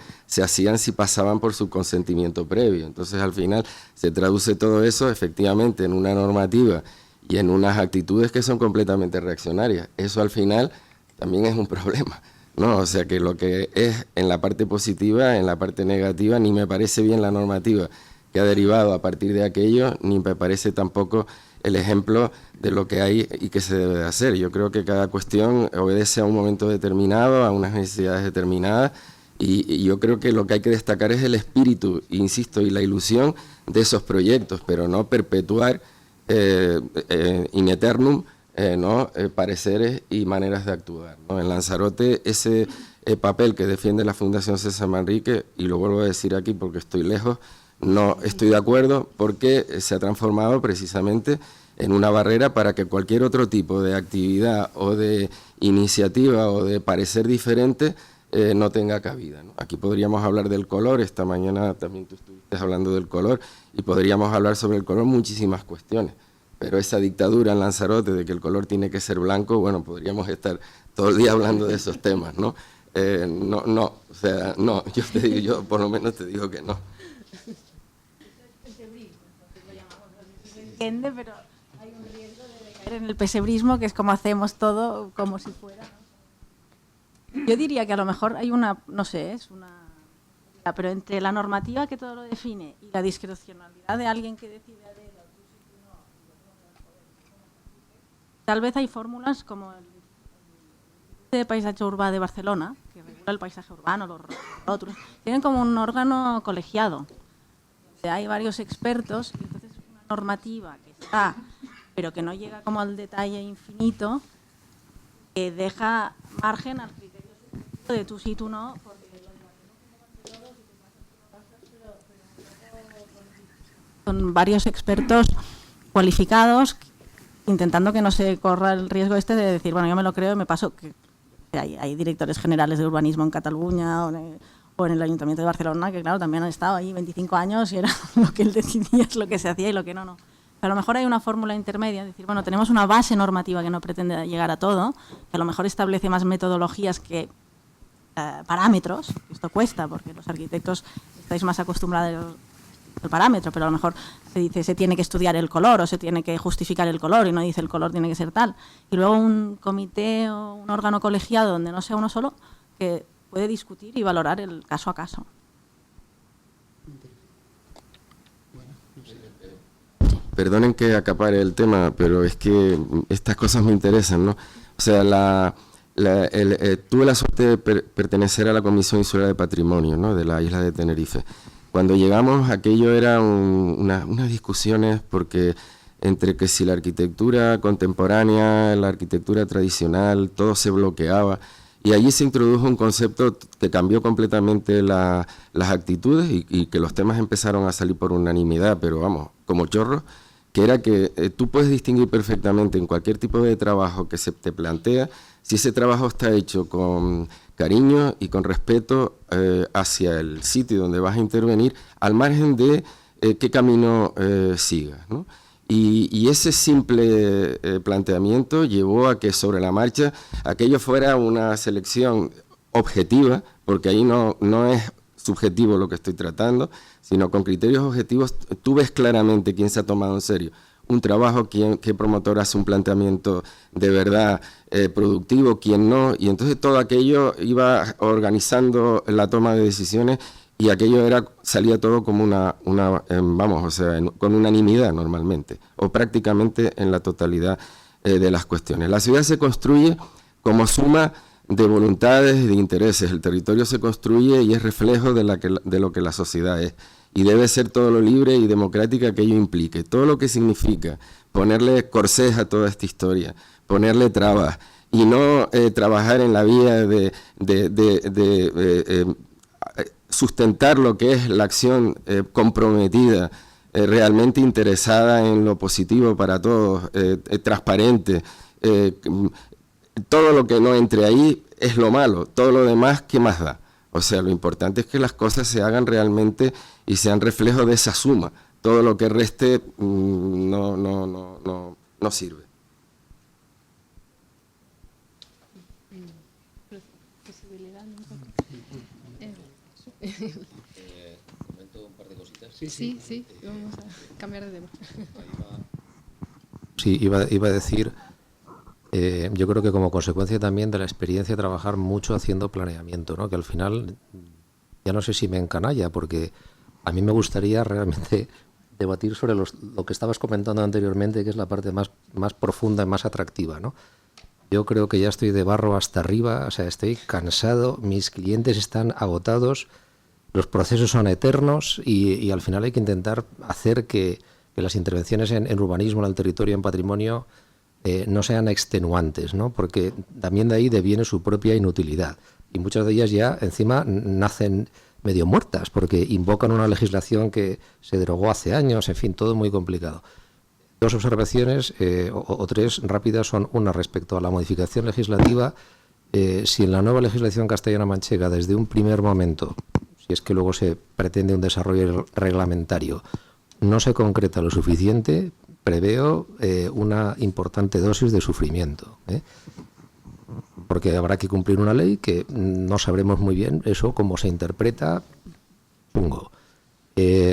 si pasaban por su consentimiento previo. Entonces, al final, se traduce todo eso efectivamente en una normativa y en unas actitudes que son completamente reaccionarias. Eso al final también es un problema, ¿no? O sea que lo que es en la parte positiva, en la parte negativa, ni me parece bien la normativa que ha derivado a partir de aquello, ni me parece tampoco el ejemplo de lo que hay y que se debe de hacer. Yo creo que cada cuestión obedece a un momento determinado, a unas necesidades determinadas, y yo creo que lo que hay que destacar es el espíritu, insisto, y la ilusión de esos proyectos, pero no perpetuar in eternum pareceres y maneras de actuar, ¿no? En Lanzarote ese papel que defiende la Fundación César Manrique, y lo vuelvo a decir aquí porque estoy lejos, no estoy de acuerdo, porque se ha transformado precisamente en una barrera para que cualquier otro tipo de actividad o de iniciativa o de parecer diferente no tenga cabida, ¿no? Aquí podríamos hablar del color, esta mañana también tú estuviste hablando del color, y podríamos hablar sobre el color muchísimas cuestiones, pero esa dictadura en Lanzarote de que el color tiene que ser blanco, bueno, podríamos estar todo el día hablando de esos temas, ¿no? O sea, no, yo por lo menos te digo que no. Entiende, pero hay un riesgo de caer en el pesebrismo, que es como hacemos todo, como si fuera, ¿no? Yo diría que a lo mejor hay una, no sé, pero entre la normativa que todo lo define y la discrecionalidad de alguien que decide a dedo, tal vez hay fórmulas como el de paisaje urbano de Barcelona, que regula el paisaje urbano, los otros, tienen como un órgano colegiado, donde hay varios expertos, y entonces una normativa que está, pero que no llega como al detalle infinito, que deja margen al criterio de tú sí, tú no, porque son varios expertos cualificados intentando que no se corra el riesgo de decir, bueno, yo me lo creo y me paso, que hay directores generales de urbanismo en Cataluña o en el Ayuntamiento de Barcelona que claro, también han estado ahí 25 años y era lo que él decidía, es lo que se hacía y lo que no. Pero a lo mejor hay una fórmula intermedia, es decir, bueno, tenemos una base normativa que no pretende llegar a todo, que a lo mejor establece más metodologías que parámetros, esto cuesta porque los arquitectos estáis más acostumbrados al parámetro, pero a lo mejor se dice se tiene que estudiar el color o se tiene que justificar el color y no dice el color tiene que ser tal. Y luego un comité o un órgano colegiado donde no sea uno solo que puede discutir y valorar el caso a caso. Perdonen que acapare el tema, pero es que estas cosas me interesan, ¿no? O sea, tuve la suerte de pertenecer a la Comisión Insular de Patrimonio, ¿no?, de la isla de Tenerife. Cuando llegamos, aquello era unas discusiones porque entre que si la arquitectura contemporánea, la arquitectura tradicional, todo se bloqueaba. Y allí se introdujo un concepto que cambió completamente las actitudes y que los temas empezaron a salir por unanimidad, pero vamos, como chorros, que era que tú puedes distinguir perfectamente en cualquier tipo de trabajo que se te plantea, si ese trabajo está hecho con cariño y con respeto hacia el sitio donde vas a intervenir, al margen de qué camino sigas, ¿no? Y ese simple planteamiento llevó a que sobre la marcha aquello fuera una selección objetiva, porque ahí no es subjetivo lo que estoy tratando, sino con criterios objetivos tú ves claramente quién se ha tomado en serio un trabajo, qué promotor hace un planteamiento de verdad productivo, quién no, y entonces todo aquello iba organizando la toma de decisiones y aquello salía todo como con unanimidad normalmente, o prácticamente en la totalidad de las cuestiones. La ciudad se construye como suma de voluntades y de intereses. El territorio se construye y es reflejo de lo que la sociedad es. Y debe ser todo lo libre y democrática que ello implique. Todo lo que significa ponerle corsés a toda esta historia, ponerle trabas y no trabajar en la vía de sustentar lo que es la acción comprometida, realmente interesada en lo positivo para todos, transparente. Todo lo que no entre ahí es lo malo, todo lo demás, ¿qué más da? O sea, lo importante es que las cosas se hagan realmente y sean reflejo de esa suma. Todo lo que reste no sirve. Comento un par de cositas. Sí, vamos a cambiar de tema. Sí, iba a decir, yo creo que como consecuencia también de la experiencia de trabajar mucho haciendo planeamiento, ¿no? Que al final, ya no sé si me encanalla, porque a mí me gustaría realmente debatir sobre lo que estabas comentando anteriormente, que es la parte más profunda y más atractiva, ¿no? Yo creo que ya estoy de barro hasta arriba, o sea, estoy cansado, mis clientes están agotados, los procesos son eternos y al final hay que intentar hacer que las intervenciones en urbanismo, en el territorio, en patrimonio, no sean extenuantes, ¿no? Porque también de ahí deviene su propia inutilidad. Y muchas de ellas ya encima nacen medio muertas, porque invocan una legislación que se derogó hace años, en fin, todo muy complicado. Dos observaciones o tres rápidas son una respecto a la modificación legislativa. Si en la nueva legislación castellano-manchega, desde un primer momento, si es que luego se pretende un desarrollo reglamentario, no se concreta lo suficiente, preveo una importante dosis de sufrimiento, porque habrá que cumplir una ley que no sabremos muy bien eso cómo se interpreta, pungo.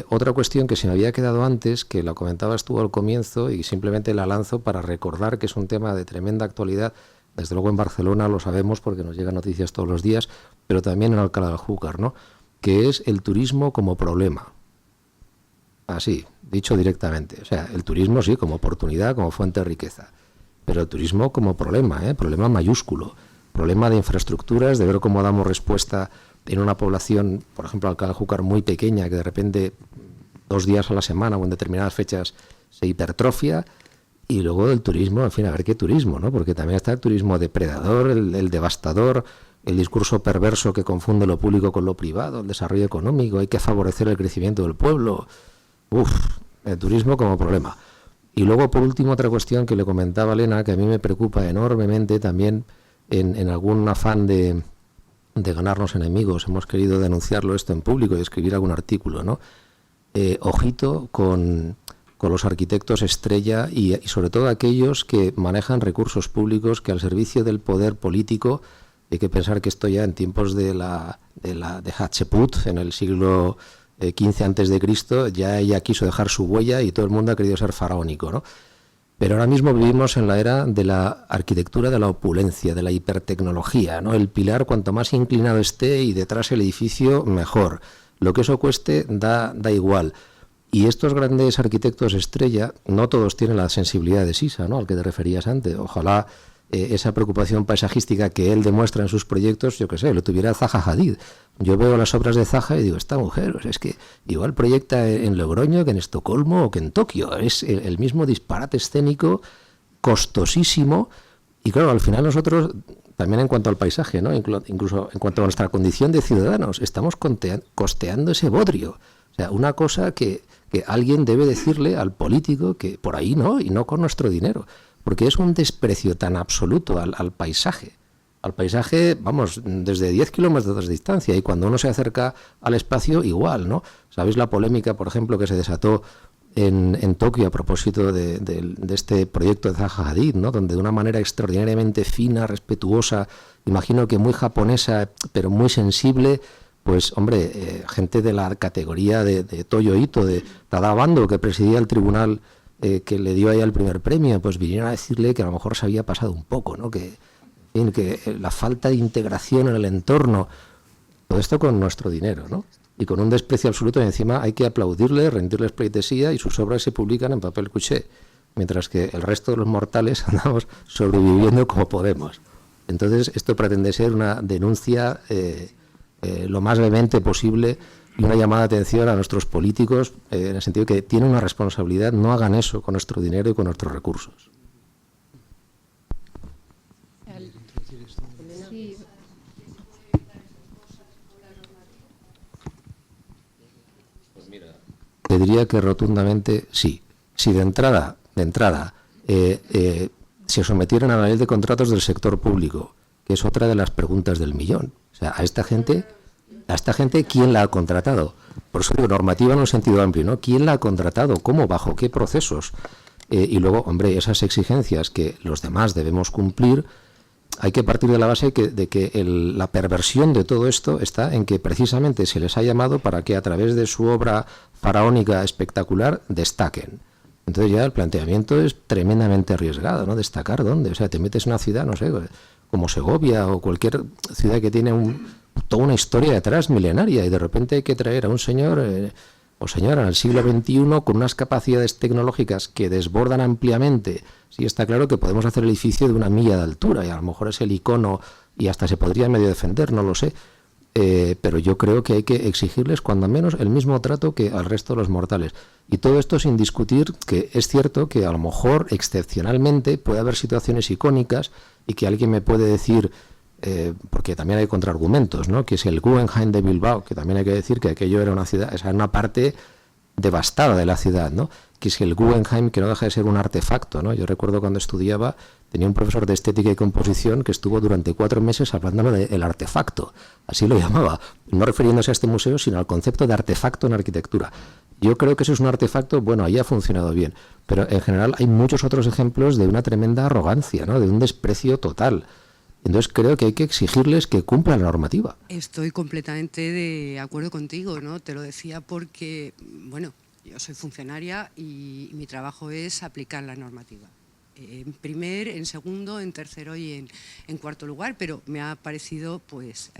Otra cuestión que se me había quedado antes, que la comentabas tú al comienzo y simplemente la lanzo para recordar que es un tema de tremenda actualidad. Desde luego en Barcelona lo sabemos porque nos llegan noticias todos los días, pero también en Alcalá de Júcar, ¿no? Que es el turismo como problema. Así, dicho directamente. O sea, el turismo sí, como oportunidad, como fuente de riqueza. Pero el turismo como problema, problema mayúsculo. Problema de infraestructuras, de ver cómo damos respuesta en una población, por ejemplo, Alcalá de Júcar muy pequeña, que de repente 2 días a la semana o en determinadas fechas se hipertrofia. Y luego del turismo, en fin, a ver qué turismo, ¿no? Porque también está el turismo depredador, el devastador, el discurso perverso que confunde lo público con lo privado, el desarrollo económico, hay que favorecer el crecimiento del pueblo. El turismo como problema. Y luego, por último, otra cuestión que le comentaba a Elena, que a mí me preocupa enormemente también en algún afán de ganarnos enemigos. Hemos querido denunciarlo esto en público y escribir algún artículo, ¿no? Ojito con los arquitectos estrella y sobre todo aquellos que manejan recursos públicos que al servicio del poder político, hay que pensar que esto ya en tiempos de Hatshepsut, en el siglo XV antes de Cristo, ya ella quiso dejar su huella y todo el mundo ha querido ser faraónico, ¿no? Pero ahora mismo vivimos en la era de la arquitectura de la opulencia, de la hipertecnología, ¿no? El pilar cuanto más inclinado esté y detrás el edificio, mejor. Lo que eso cueste da igual. Y estos grandes arquitectos estrella, no todos tienen la sensibilidad de Sisa, ¿no? Al que te referías antes. Ojalá esa preocupación paisajística que él demuestra en sus proyectos, yo qué sé, lo tuviera Zaha Hadid. Yo veo las obras de Zaha y digo, esta mujer, pues es que igual proyecta en Logroño que en Estocolmo o que en Tokio. Es el mismo disparate escénico, costosísimo. Y claro, al final nosotros, también en cuanto al paisaje, ¿no? Incluso en cuanto a nuestra condición de ciudadanos, estamos costeando ese bodrio. O sea, una cosa que alguien debe decirle al político que por ahí no, y no con nuestro dinero. Porque es un desprecio tan absoluto al paisaje. Al paisaje, vamos, desde 10 kilómetros de distancia, y cuando uno se acerca al espacio, igual, ¿no? ¿Sabéis la polémica, por ejemplo, que se desató en Tokio a propósito de este proyecto de Zaha Hadid, ¿no? Donde de una manera extraordinariamente fina, respetuosa, imagino que muy japonesa, pero muy sensible, pues, hombre, gente de la categoría de Toyo Ito, de Tadao Ando, que presidía el tribunal que le dio ahí el primer premio, pues vinieron a decirle que a lo mejor se había pasado un poco, ¿no? Que la falta de integración en el entorno, todo esto con nuestro dinero, ¿no? Y con un desprecio absoluto, y encima hay que aplaudirle, rendirles pleitesía, y sus obras se publican en papel cuché, mientras que el resto de los mortales andamos sobreviviendo como podemos. Entonces, esto pretende ser una denuncia lo más vehemente posible y una llamada de atención a nuestros políticos, en el sentido de que tienen una responsabilidad, no hagan eso con nuestro dinero y con nuestros recursos. Sí. Te diría que rotundamente sí. Si de entrada se sometieran a la ley de contratos del sector público, que es otra de las preguntas del millón. O sea, a esta gente, ¿quién la ha contratado? Por eso digo, normativa en un sentido amplio, ¿no? ¿Quién la ha contratado? ¿Cómo? ¿Bajo qué procesos? Y luego, hombre, esas exigencias que los demás debemos cumplir, hay que partir de la base de que la perversión de todo esto está en que precisamente se les ha llamado para que a través de su obra faraónica espectacular destaquen. Entonces ya el planteamiento es tremendamente arriesgado, ¿no? ¿Destacar dónde? O sea, te metes en una ciudad, no sé, como Segovia o cualquier ciudad que tiene toda una historia detrás milenaria, y de repente hay que traer a un señor o señora en el siglo XXI con unas capacidades tecnológicas que desbordan ampliamente. Sí, está claro que podemos hacer el edificio de 1 milla de altura, y a lo mejor es el icono y hasta se podría medio defender, no lo sé. Pero yo creo que hay que exigirles cuando menos el mismo trato que al resto de los mortales. Y todo esto sin discutir que es cierto que a lo mejor excepcionalmente puede haber situaciones icónicas y que alguien me puede decir, porque también hay contraargumentos, ¿no? Que es el Guggenheim de Bilbao, que también hay que decir que aquello era una ciudad, esa era una parte devastada de la ciudad, ¿no? Que es el Guggenheim, que no deja de ser un artefacto, ¿no? Yo recuerdo cuando estudiaba, tenía un profesor de estética y composición que estuvo durante 4 meses hablándome del artefacto, así lo llamaba, no refiriéndose a este museo, sino al concepto de artefacto en arquitectura. Yo creo que eso es un artefacto, bueno, ahí ha funcionado bien, pero en general hay muchos otros ejemplos de una tremenda arrogancia, ¿no? De un desprecio total. Entonces creo que hay que exigirles que cumplan la normativa. Estoy completamente de acuerdo contigo, ¿no? Te lo decía porque, bueno, yo soy funcionaria y mi trabajo es aplicar la normativa. En primer, en segundo, en tercero y en cuarto lugar, pero me ha parecido, pues,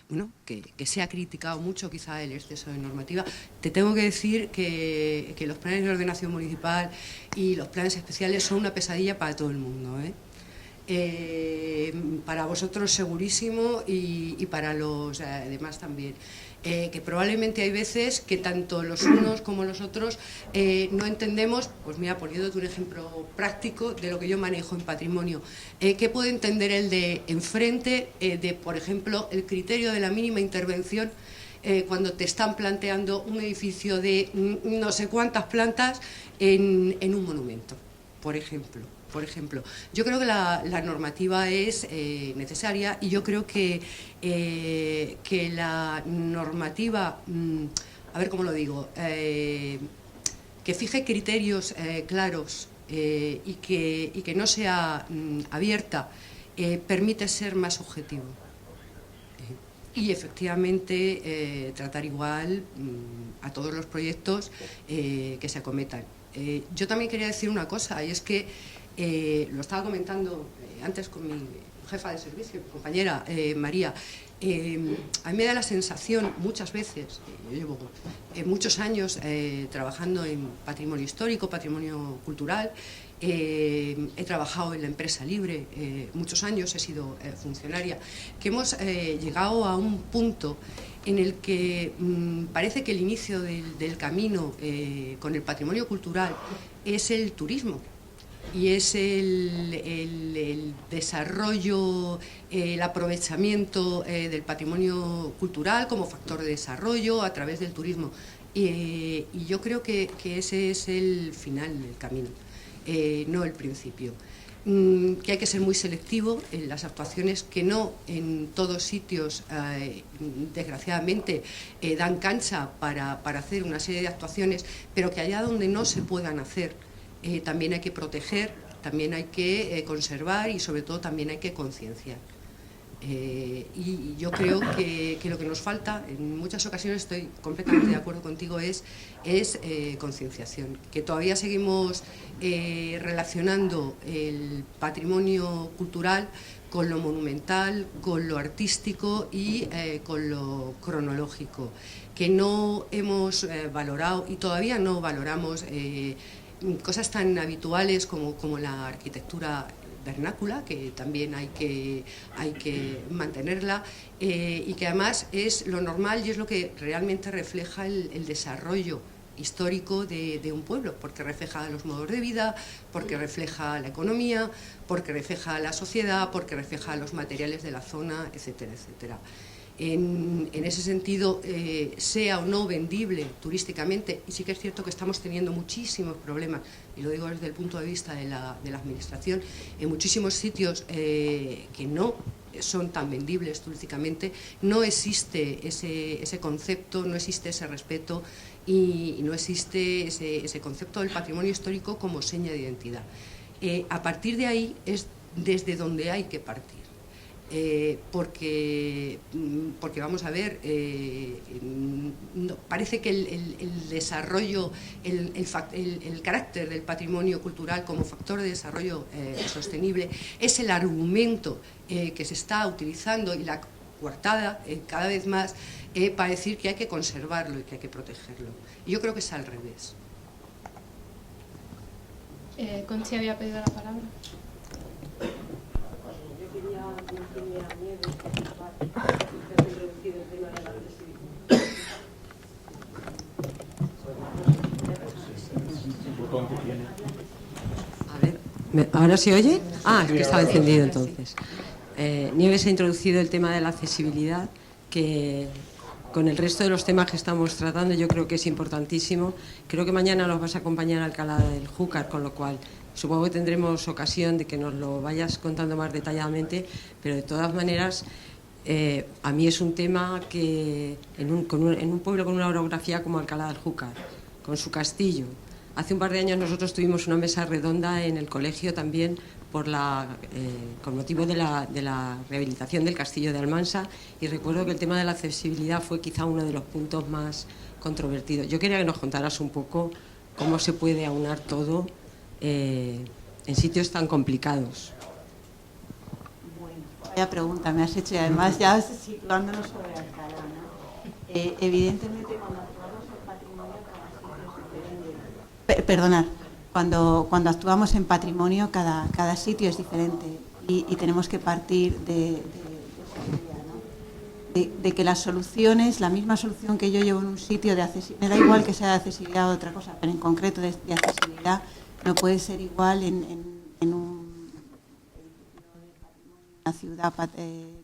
bueno, que se ha criticado mucho quizá el exceso de normativa. Te tengo que decir que los planes de ordenación municipal y los planes especiales son una pesadilla para todo el mundo, ¿eh? Para vosotros segurísimo y para los demás también. Que probablemente hay veces que tanto los unos como los otros no entendemos, pues mira, poniéndote un ejemplo práctico de lo que yo manejo en patrimonio, ¿qué puede entender el de enfrente de, por ejemplo, el criterio de la mínima intervención cuando te están planteando un edificio de no sé cuántas plantas en un monumento, por ejemplo? Yo creo que la normativa es necesaria, y yo creo que la normativa, a ver cómo lo digo, que fije criterios claros y que no sea abierta, permite ser más objetivo. Y efectivamente tratar igual a todos los proyectos que se acometan. Yo también quería decir una cosa, y es que lo estaba comentando antes con mi jefa de servicio, mi compañera María. A mí me da la sensación muchas veces, yo llevo muchos años trabajando en patrimonio histórico, patrimonio cultural, he trabajado en la empresa libre muchos años, he sido funcionaria, que hemos llegado a un punto en el que parece que el inicio del camino con el patrimonio cultural es el turismo. Y es el desarrollo, el aprovechamiento del patrimonio cultural como factor de desarrollo a través del turismo. Y yo creo que ese es el final del camino, no el principio. Que hay que ser muy selectivo en las actuaciones, que no en todos sitios, desgraciadamente, dan cancha para hacer una serie de actuaciones, pero que allá donde no se puedan hacer, también hay que proteger, también hay que conservar y sobre todo también hay que concienciar. Y yo creo que lo que nos falta, en muchas ocasiones estoy completamente de acuerdo contigo, es concienciación, que todavía seguimos relacionando el patrimonio cultural con lo monumental, con lo artístico y con lo cronológico, que no hemos valorado y todavía no valoramos cosas tan habituales como la arquitectura vernácula, que también hay que mantenerla, y que además es lo normal y es lo que realmente refleja el desarrollo histórico de un pueblo, porque refleja los modos de vida, porque refleja la economía, porque refleja la sociedad, porque refleja los materiales de la zona, etcétera, etcétera. En ese sentido, sea o no vendible turísticamente, y sí que es cierto que estamos teniendo muchísimos problemas, y lo digo desde el punto de vista de la administración, en muchísimos sitios que no son tan vendibles turísticamente, no existe ese concepto, no existe ese respeto y no existe ese concepto del patrimonio histórico como seña de identidad. A partir de ahí es desde donde hay que partir. Porque vamos a ver, parece que el desarrollo, el carácter del patrimonio cultural como factor de desarrollo sostenible es el argumento que se está utilizando, y la coartada cada vez más, para decir que hay que conservarlo y que hay que protegerlo. Y yo creo que es al revés. Conchi había pedido la palabra. A ver, ¿ahora se oye? Ah, es que estaba encendido entonces. Nieves ha introducido el tema de la accesibilidad, que con el resto de los temas que estamos tratando yo creo que es importantísimo. Creo que mañana nos vas a acompañar a Alcalá del Júcar, con lo cual supongo que tendremos ocasión de que nos lo vayas contando más detalladamente, pero de todas maneras a mí es un tema que en un pueblo con una orografía como Alcalá del Júcar, con su castillo. Hace un par de años nosotros tuvimos una mesa redonda en el colegio también con motivo de la rehabilitación del castillo de Almansa, y recuerdo que el tema de la accesibilidad fue quizá uno de los puntos más controvertidos. Yo quería que nos contaras un poco cómo se puede aunar todo en sitios tan complicados. Bueno, vaya pregunta me has hecho, y además ya situándonos sobre Alcalá, ¿no? Evidentemente cuando actuamos en patrimonio cuando actuamos en patrimonio cada sitio es diferente, y tenemos que partir de que las soluciones, la misma solución que yo llevo en un sitio de accesibilidad, me da igual que sea de accesibilidad o otra cosa, pero en concreto de accesibilidad no puede ser igual en una ciudad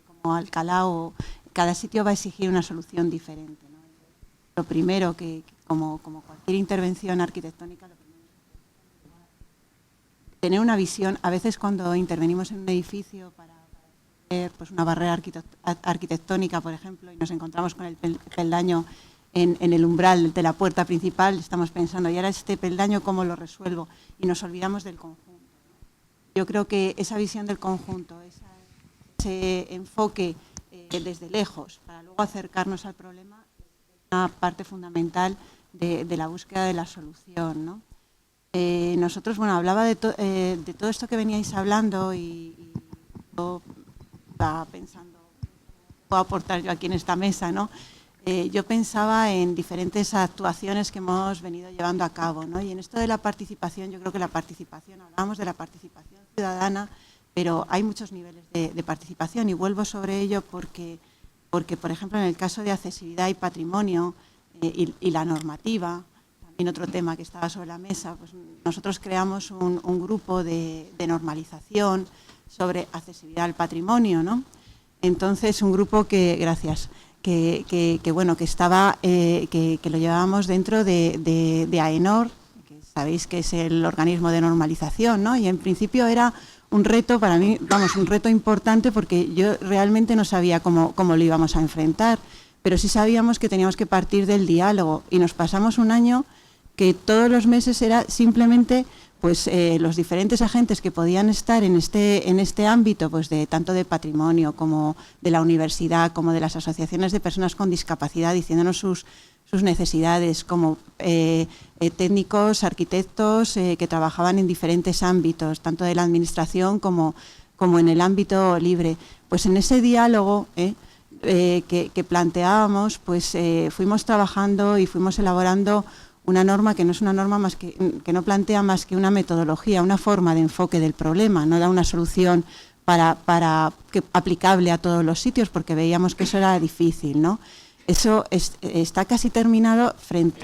como Alcalá, o cada sitio va a exigir una solución diferente, ¿no? Lo primero que como cualquier intervención arquitectónica, lo primero es tener una visión. A veces cuando intervenimos en un edificio para hacer pues una barrera arquitectónica, por ejemplo, y nos encontramos con el peldaño en el umbral de la puerta principal, estamos pensando, ¿y ahora este peldaño cómo lo resuelvo? Y nos olvidamos del conjunto. Yo creo que esa visión del conjunto, ese enfoque desde lejos, para luego acercarnos al problema, es una parte fundamental de la búsqueda de la solución, ¿no? Nosotros, bueno, hablaba de todo esto que veníais hablando, y yo estaba pensando, ¿qué puedo aportar yo aquí en esta mesa, ¿no? Yo pensaba en diferentes actuaciones que hemos venido llevando a cabo, ¿no? Y en esto de la participación, yo creo que la participación, hablábamos de la participación ciudadana, pero hay muchos niveles de participación, y vuelvo sobre ello porque, por ejemplo, en el caso de accesibilidad y patrimonio y la normativa, también otro tema que estaba sobre la mesa, pues nosotros creamos un grupo de normalización sobre accesibilidad al patrimonio, ¿no? Entonces, un grupo que bueno, que estaba, que lo llevábamos dentro de AENOR, que sabéis que es el organismo de normalización, ¿no? Y en principio era un reto para mí, vamos, un reto importante, porque yo realmente no sabía cómo lo íbamos a enfrentar, pero sí sabíamos que teníamos que partir del diálogo, y nos pasamos un año que todos los meses era simplemente pues los diferentes agentes que podían estar en este ámbito, pues de tanto de patrimonio como de la universidad, como de las asociaciones de personas con discapacidad, diciéndonos sus necesidades, como técnicos, arquitectos que trabajaban en diferentes ámbitos, tanto de la administración como en el ámbito libre. Pues en ese diálogo que planteábamos, pues fuimos trabajando y fuimos elaborando una norma que no es una norma más que no plantea más que una metodología, una forma de enfoque del problema, no da una solución aplicable a todos los sitios, porque veíamos que eso era difícil, ¿no? Eso está casi terminado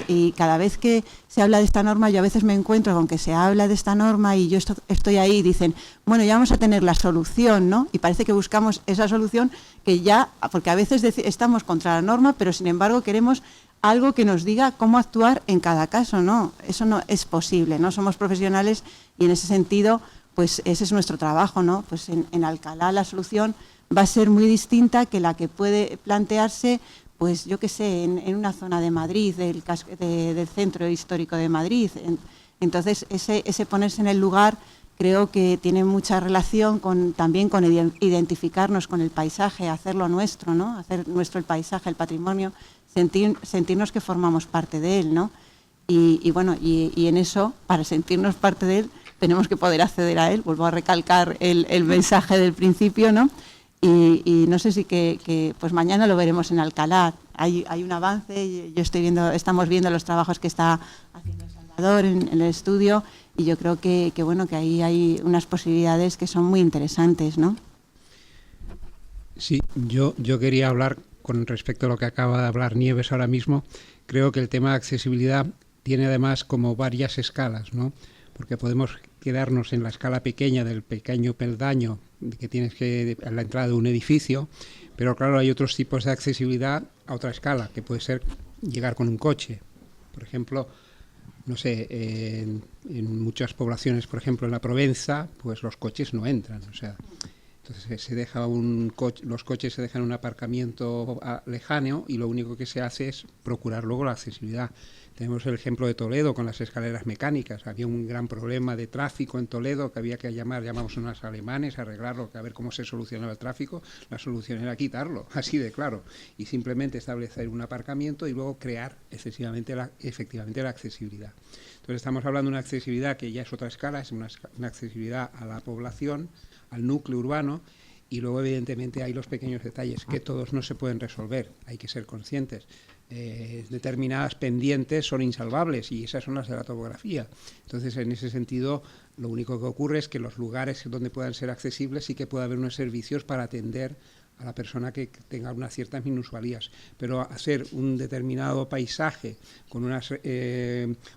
y cada vez que se habla de esta norma, yo a veces me encuentro con que se habla de esta norma y yo estoy ahí y dicen, bueno, ya vamos a tener la solución, ¿no? Y parece que buscamos esa solución que ya, porque a veces estamos contra la norma, pero sin embargo queremos algo que nos diga cómo actuar en cada caso, ¿no? Eso no es posible, ¿no? Somos profesionales y en ese sentido, pues ese es nuestro trabajo, ¿no? Pues en Alcalá la solución va a ser muy distinta que la que puede plantearse, pues yo qué sé, en una zona de Madrid, del centro histórico de Madrid. Entonces, ese ponerse en el lugar creo que tiene mucha relación también con identificarnos con el paisaje, hacerlo nuestro, ¿no? Hacer nuestro el paisaje, el patrimonio, sentirnos que formamos parte de él, ¿no? Y bueno, y en eso, para sentirnos parte de él, tenemos que poder acceder a él. Vuelvo a recalcar el mensaje del principio, ¿no? Y no sé si pues mañana lo veremos en Alcalá. Hay un avance, estamos viendo los trabajos que está haciendo Salvador en el estudio, y yo creo que bueno, que ahí hay unas posibilidades que son muy interesantes, ¿no? Sí, yo quería hablar con respecto a lo que acaba de hablar Nieves ahora mismo. Creo que el tema de accesibilidad tiene además como varias escalas, ¿no? Porque podemos quedarnos en la escala pequeña del pequeño peldaño que tienes a la entrada de un edificio, pero claro, hay otros tipos de accesibilidad a otra escala, que puede ser llegar con un coche. Por ejemplo, no sé, en muchas poblaciones, por ejemplo en la Provenza, pues los coches no entran, o sea, entonces los coches se dejan en un aparcamiento lejano y lo único que se hace es procurar luego la accesibilidad. Tenemos el ejemplo de Toledo con las escaleras mecánicas. Había un gran problema de tráfico en Toledo que había que llamamos a unos alemanes a arreglarlo, a ver cómo se solucionaba el tráfico. La solución era quitarlo, así de claro, y simplemente establecer un aparcamiento y luego crear efectivamente la accesibilidad. Entonces estamos hablando de una accesibilidad que ya es otra escala, es una accesibilidad a la población, al núcleo urbano, y luego evidentemente hay los pequeños detalles que todos no se pueden resolver, hay que ser conscientes. Determinadas pendientes son insalvables y esas son las de la topografía. Entonces, en ese sentido, lo único que ocurre es que los lugares donde puedan ser accesibles sí que puede haber unos servicios para atender a la persona que tenga unas ciertas minusvalías, pero hacer un determinado paisaje con unas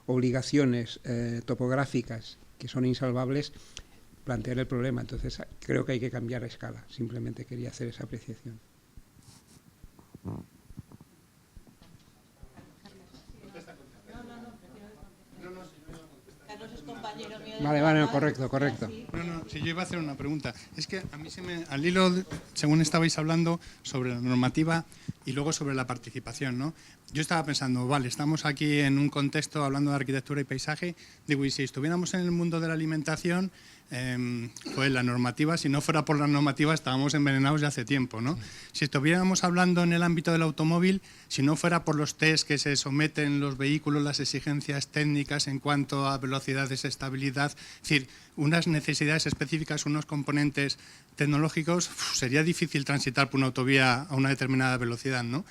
obligaciones topográficas que son insalvables, plantear el problema. Entonces, creo que hay que cambiar la escala. Simplemente quería hacer esa apreciación. Vale, correcto. No, si yo iba a hacer una pregunta. Es que a mí al hilo, según estabais hablando sobre la normativa y luego sobre la participación, ¿no? Yo estaba pensando, vale, estamos aquí en un contexto hablando de arquitectura y paisaje, digo, y si estuviéramos en el mundo de la alimentación, pues la normativa, si no fuera por la normativa, estábamos envenenados ya hace tiempo, ¿no? Si estuviéramos hablando en el ámbito del automóvil, si no fuera por los test que se someten los vehículos, las exigencias técnicas en cuanto a velocidades, estabilidad, es decir, unas necesidades específicas, unos componentes tecnológicos, sería difícil transitar por una autovía a una determinada velocidad, ¿no?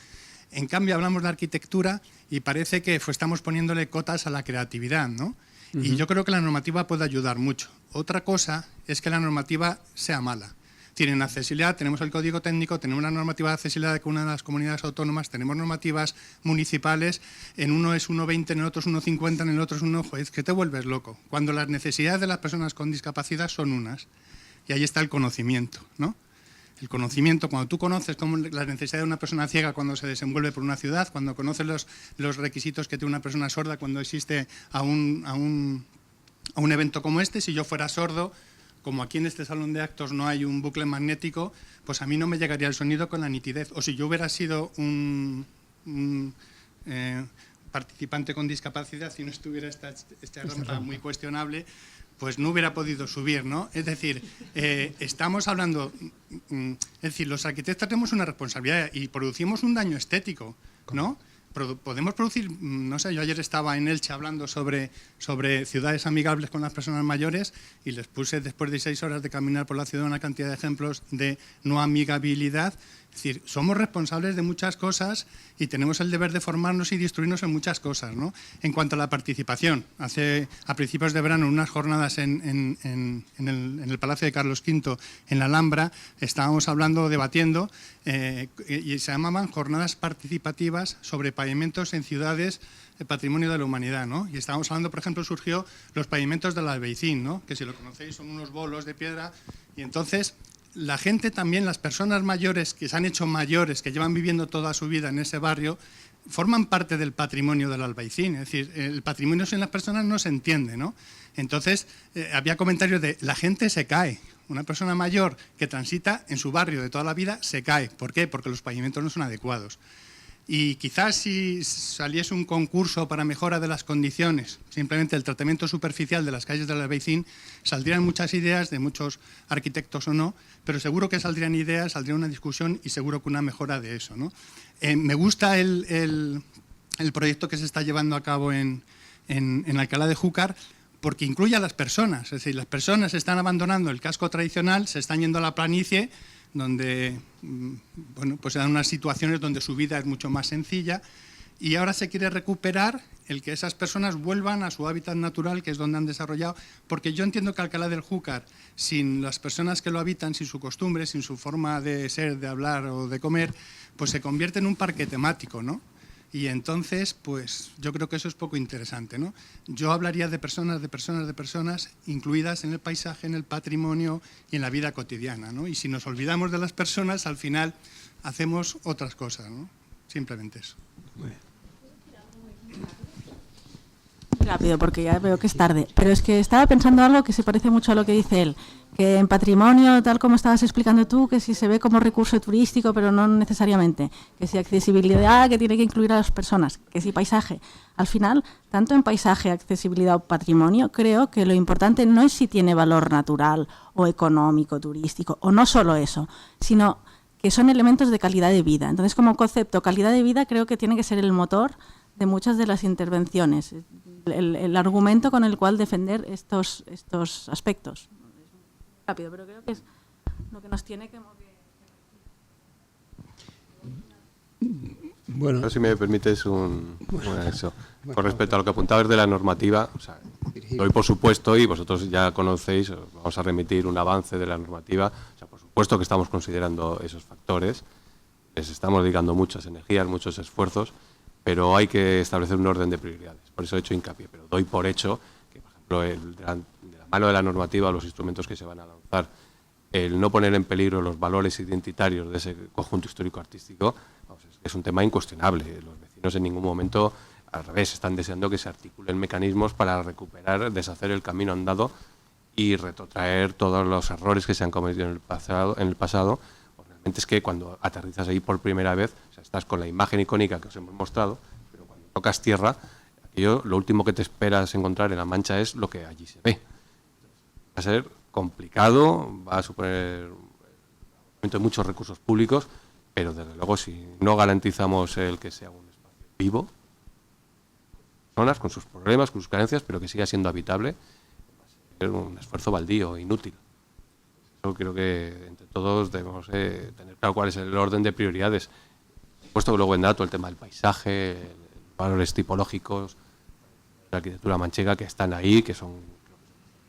En cambio, hablamos de arquitectura y parece que estamos poniéndole cotas a la creatividad, ¿no? Y yo creo que la normativa puede ayudar mucho. Otra cosa es que la normativa sea mala. Tienen accesibilidad, tenemos el código técnico, tenemos una normativa de accesibilidad de una de las comunidades autónomas, tenemos normativas municipales, en uno es 1,20, en el otro es 1,50, en el otro es 1, es que te vuelves loco. Cuando las necesidades de las personas con discapacidad son unas, y ahí está el conocimiento, ¿no? El conocimiento, cuando tú conoces cómo la necesidad de una persona ciega cuando se desenvuelve por una ciudad, cuando conoces los requisitos que tiene una persona sorda cuando existe a un evento como este, si yo fuera sordo, como aquí en este salón de actos no hay un bucle magnético, pues a mí no me llegaría el sonido con la nitidez. O si yo hubiera sido participante con discapacidad, si no estuviera esta rampa muy cuestionable, pues no hubiera podido subir, ¿no? Es decir, estamos hablando, es decir, los arquitectos tenemos una responsabilidad y producimos un daño estético, ¿no? Podemos producir, no sé, yo ayer estaba en Elche hablando sobre ciudades amigables con las personas mayores y les puse, después de 6 horas de caminar por la ciudad, una cantidad de ejemplos de no amigabilidad. Es decir, somos responsables de muchas cosas y tenemos el deber de formarnos y de instruirnos en muchas cosas, ¿no? En cuanto a la participación, a principios de verano, en unas jornadas en el Palacio de Carlos V, en la Alhambra, estábamos hablando, debatiendo, y se llamaban jornadas participativas sobre pavimentos en ciudades, patrimonio de la humanidad, ¿no? Y estábamos hablando, por ejemplo, surgió los pavimentos del Albaicín, ¿no? Que si lo conocéis son unos bolos de piedra, y entonces la gente también, las personas mayores que se han hecho mayores, que llevan viviendo toda su vida en ese barrio, forman parte del patrimonio del Albaicín. Es decir, el patrimonio sin las personas no se entiende, ¿no? Entonces, había comentarios de la gente se cae. Una persona mayor que transita en su barrio de toda la vida se cae. ¿Por qué? Porque los pavimentos no son adecuados. Y quizás si saliese un concurso para mejora de las condiciones, simplemente el tratamiento superficial de las calles del Albaicín, saldrían muchas ideas de muchos arquitectos o no, pero seguro que saldrían ideas, saldría una discusión y seguro que una mejora de eso, ¿no? Me gusta el proyecto que se está llevando a cabo en Alcalá de Júcar, porque incluye a las personas. Es decir, las personas están abandonando el casco tradicional, se están yendo a la planicie, donde bueno, pues se dan unas situaciones donde su vida es mucho más sencilla, y ahora se quiere recuperar el que esas personas vuelvan a su hábitat natural, que es donde han desarrollado, porque yo entiendo que Alcalá del Júcar, sin las personas que lo habitan, sin su costumbre, sin su forma de ser, de hablar o de comer, pues se convierte en un parque temático, ¿no? Y entonces, pues yo creo que eso es poco interesante, ¿no? Yo hablaría de personas, incluidas en el paisaje, en el patrimonio y en la vida cotidiana, ¿no? Y si nos olvidamos de las personas, al final hacemos otras cosas, ¿no? Simplemente eso. Muy bien. Rápido, porque ya veo que es tarde, pero es que estaba pensando algo que se parece mucho a lo que dice él, que en patrimonio, tal como estabas explicando tú, que si se ve como recurso turístico, pero no necesariamente, que si accesibilidad, que tiene que incluir a las personas, que si paisaje. Al final, tanto en paisaje, accesibilidad o patrimonio, creo que lo importante no es si tiene valor natural o económico, turístico, o no solo eso, sino que son elementos de calidad de vida. Entonces, como concepto, calidad de vida creo que tiene que ser el motor de muchas de las intervenciones, el argumento con el cual defender estos aspectos. Rápido, pero creo que es lo que nos tiene que mover. Bueno, si me permites eso. Con respecto a lo que apuntabas de la normativa, o sea, doy por supuesto, y vosotros ya conocéis, vamos a remitir un avance de la normativa, o sea, por supuesto que estamos considerando esos factores, les estamos dedicando muchas energías, muchos esfuerzos, pero hay que establecer un orden de prioridades. Por eso he hecho hincapié, pero doy por hecho que, por ejemplo, de la mano de la normativa, los instrumentos que se van a lanzar, el no poner en peligro los valores identitarios de ese conjunto histórico-artístico, es un tema incuestionable. Los vecinos en ningún momento, al revés, están deseando que se articulen mecanismos para recuperar, deshacer el camino andado y retrotraer todos los errores que se han cometido en el pasado. Realmente es que cuando aterrizas ahí por primera vez, o sea, estás con la imagen icónica que os hemos mostrado, pero cuando tocas tierra, aquello, lo último que te esperas encontrar en La Mancha es lo que allí se ve. Va a ser complicado, va a suponer muchos recursos públicos, pero desde luego si no garantizamos el que sea un espacio vivo, personas con sus problemas, con sus carencias, pero que siga siendo habitable, va a ser un esfuerzo baldío, inútil. Yo creo que entre todos debemos tener claro cuál es el orden de prioridades. Puesto que luego en dato el tema del paisaje, los valores tipológicos, la arquitectura manchega que están ahí, que son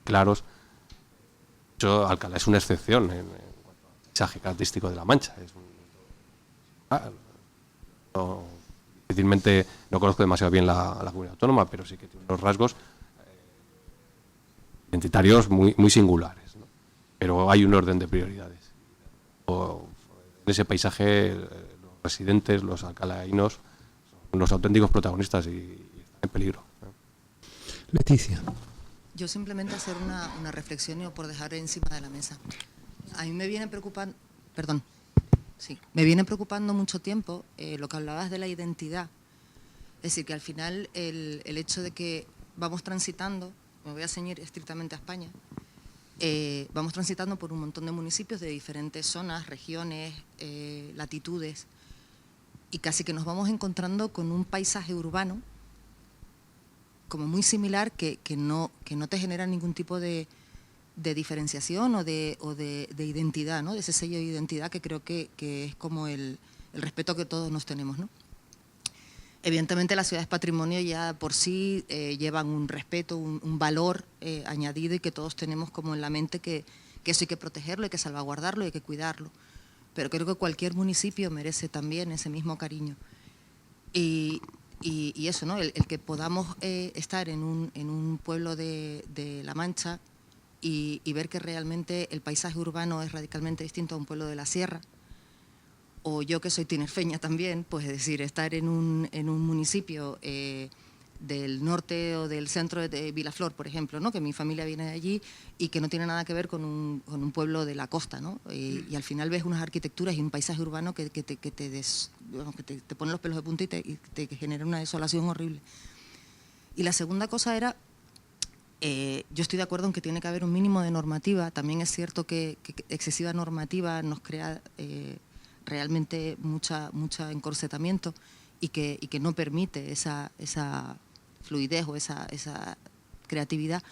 claros. De hecho, Alcalá es una excepción en cuanto al paisaje característico de La Mancha. Difícilmente no conozco demasiado bien la comunidad autónoma, pero sí que tiene unos rasgos identitarios muy singulares, ¿no? Pero hay un orden de prioridades. En ese paisaje, los residentes, los alcalainos, son los auténticos protagonistas y están en peligro, ¿no? Leticia. Yo simplemente hacer una reflexión y por dejar encima de la mesa. A mí me viene preocupando, me viene preocupando mucho tiempo lo que hablabas de la identidad. Es decir, que al final el hecho de que vamos transitando, me voy a ceñir estrictamente a España, vamos transitando por un montón de municipios de diferentes zonas, regiones, latitudes, y casi que nos vamos encontrando con un paisaje urbano como muy similar que no te genera ningún tipo de diferenciación o de identidad, ¿no? De ese sello de identidad que creo que es como el respeto que todos nos tenemos, ¿no? Evidentemente las ciudades patrimonio ya por sí llevan un respeto, un valor añadido y que todos tenemos como en la mente que eso hay que protegerlo, hay que salvaguardarlo y hay que cuidarlo. Pero creo que cualquier municipio merece también ese mismo cariño. Y eso, ¿no? El que podamos estar en un pueblo de La Mancha y ver que realmente el paisaje urbano es radicalmente distinto a un pueblo de la sierra, o yo que soy tinerfeña también, pues es decir, estar en un municipio del norte o del centro de Vilaflor, por ejemplo, ¿no? Que mi familia viene de allí y que no tiene nada que ver con un pueblo de la costa, ¿no? Y al final ves unas arquitecturas y un paisaje urbano que te ponen los pelos de punta y te genera una desolación horrible. Y la segunda cosa era, yo estoy de acuerdo en que tiene que haber un mínimo de normativa. También es cierto que excesiva normativa nos crea realmente mucho encorsetamiento y que no permite esa fluidez o esa creatividad.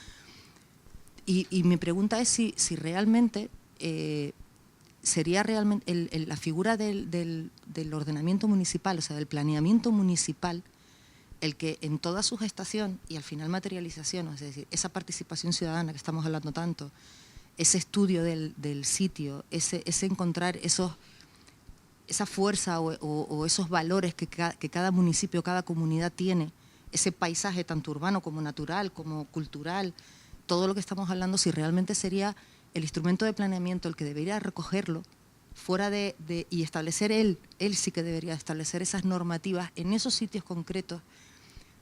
Y mi pregunta es si realmente sería realmente la figura del ordenamiento municipal, o sea, del planeamiento municipal, el que en toda su gestación y al final materialización, es decir, esa participación ciudadana que estamos hablando tanto, ese estudio del sitio, ese encontrar esa fuerza o esos valores que cada municipio, cada comunidad tiene, ese paisaje tanto urbano como natural, como cultural, todo lo que estamos hablando, si realmente sería el instrumento de planeamiento el que debería recogerlo fuera y establecer él sí que debería establecer esas normativas en esos sitios concretos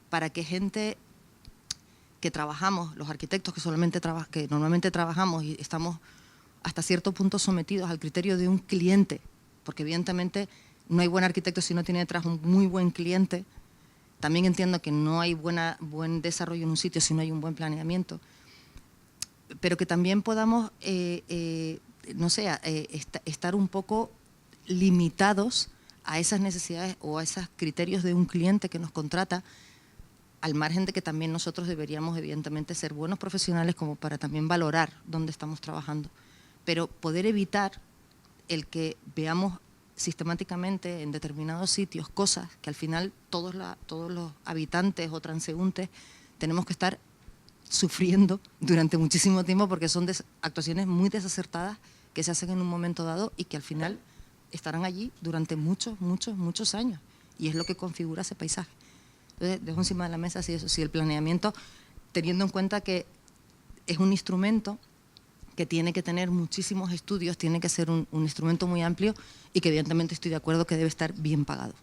para que gente que trabajamos, los arquitectos que normalmente trabajamos y estamos hasta cierto punto sometidos al criterio de un cliente, porque evidentemente no hay buen arquitecto si no tiene detrás un muy buen cliente. También entiendo que no hay buen desarrollo en un sitio si no hay un buen planeamiento, pero que también podamos, estar un poco limitados a esas necesidades o a esos criterios de un cliente que nos contrata, al margen de que también nosotros deberíamos evidentemente ser buenos profesionales como para también valorar dónde estamos trabajando, pero poder evitar el que veamos sistemáticamente en determinados sitios cosas que al final todos los habitantes o transeúntes tenemos que estar sufriendo durante muchísimo tiempo porque son actuaciones muy desacertadas que se hacen en un momento dado y que al final estarán allí durante muchos años y es lo que configura ese paisaje. Entonces dejo encima de la mesa si el planeamiento, teniendo en cuenta que es un instrumento que tiene que tener muchísimos estudios, tiene que ser un instrumento muy amplio y que evidentemente estoy de acuerdo que debe estar bien pagado.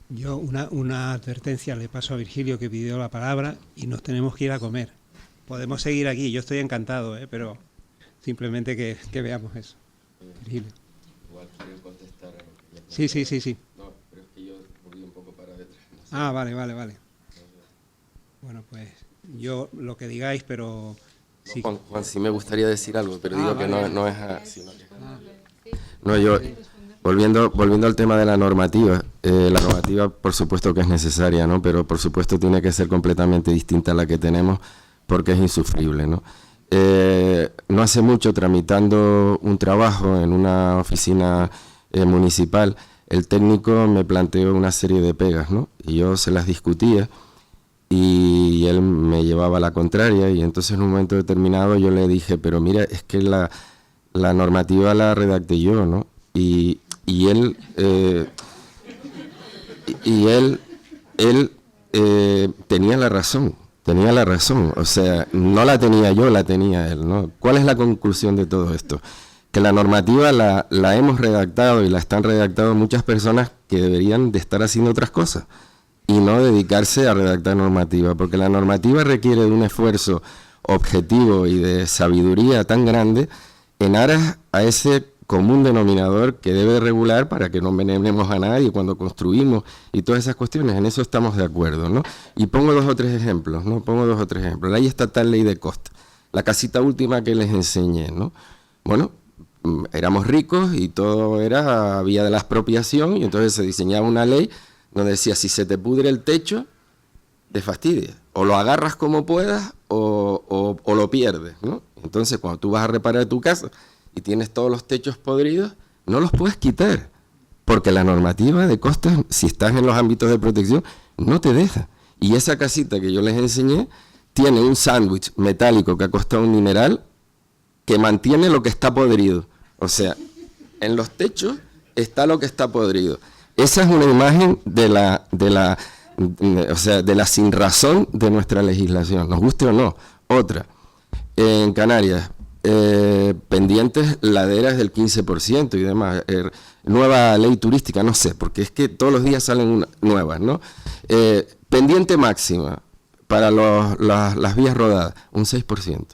Yo una advertencia le paso a Virgilio que pidió la palabra y nos tenemos que ir a comer. Podemos seguir aquí, yo estoy encantado, pero simplemente que veamos eso. Virgilio. Igual quieren contestar. Sí. No, pero es que yo volví un poco para detrás. No sé. Ah, vale. Bueno, pues yo lo que digáis, pero... Sí. Juan, sí me gustaría decir algo, pero digo vale. Que no es así. No, yo... Volviendo al tema de la normativa por supuesto que es necesaria, ¿no? Pero por supuesto tiene que ser completamente distinta a la que tenemos porque es insufrible, ¿no? No hace mucho, tramitando un trabajo en una oficina municipal, el técnico me planteó una serie de pegas, ¿no? Y yo se las discutía y él me llevaba la contraria y entonces en un momento determinado yo le dije, pero mira, es que la normativa la redacté yo, ¿no? Y él tenía la razón, o sea, no la tenía yo, la tenía él, ¿no? ¿Cuál es la conclusión de todo esto? Que la normativa la hemos redactado y la están redactando muchas personas que deberían de estar haciendo otras cosas y no dedicarse a redactar normativa, porque la normativa requiere de un esfuerzo objetivo y de sabiduría tan grande en aras a ese común denominador que debe regular para que no envenenemos a nadie cuando construimos y todas esas cuestiones. En eso estamos de acuerdo, ¿no? Y pongo 2 o 3 ejemplos, ¿no? La ley estatal, ley de costas. La casita última que les enseñé, ¿no? Bueno, éramos ricos y todo era vía de la expropiación, y entonces se diseñaba una ley donde decía, si se te pudre el techo, te fastidia. O lo agarras como puedas o lo pierdes, ¿no? Entonces, cuando tú vas a reparar tu casa y tienes todos los techos podridos, no los puedes quitar, porque la normativa de costas, si estás en los ámbitos de protección, no te deja. Y esa casita que yo les enseñé tiene un sándwich metálico que ha costado un dineral que mantiene lo que está podrido. O sea, en los techos está lo que está podrido. Esa es una imagen de la sinrazón de nuestra legislación, nos guste o no. Otra, en Canarias, pendientes laderas del 15% y demás, nueva ley turística, no sé, porque es que todos los días salen nuevas, ¿no? Pendiente máxima para las vías rodadas, un 6%.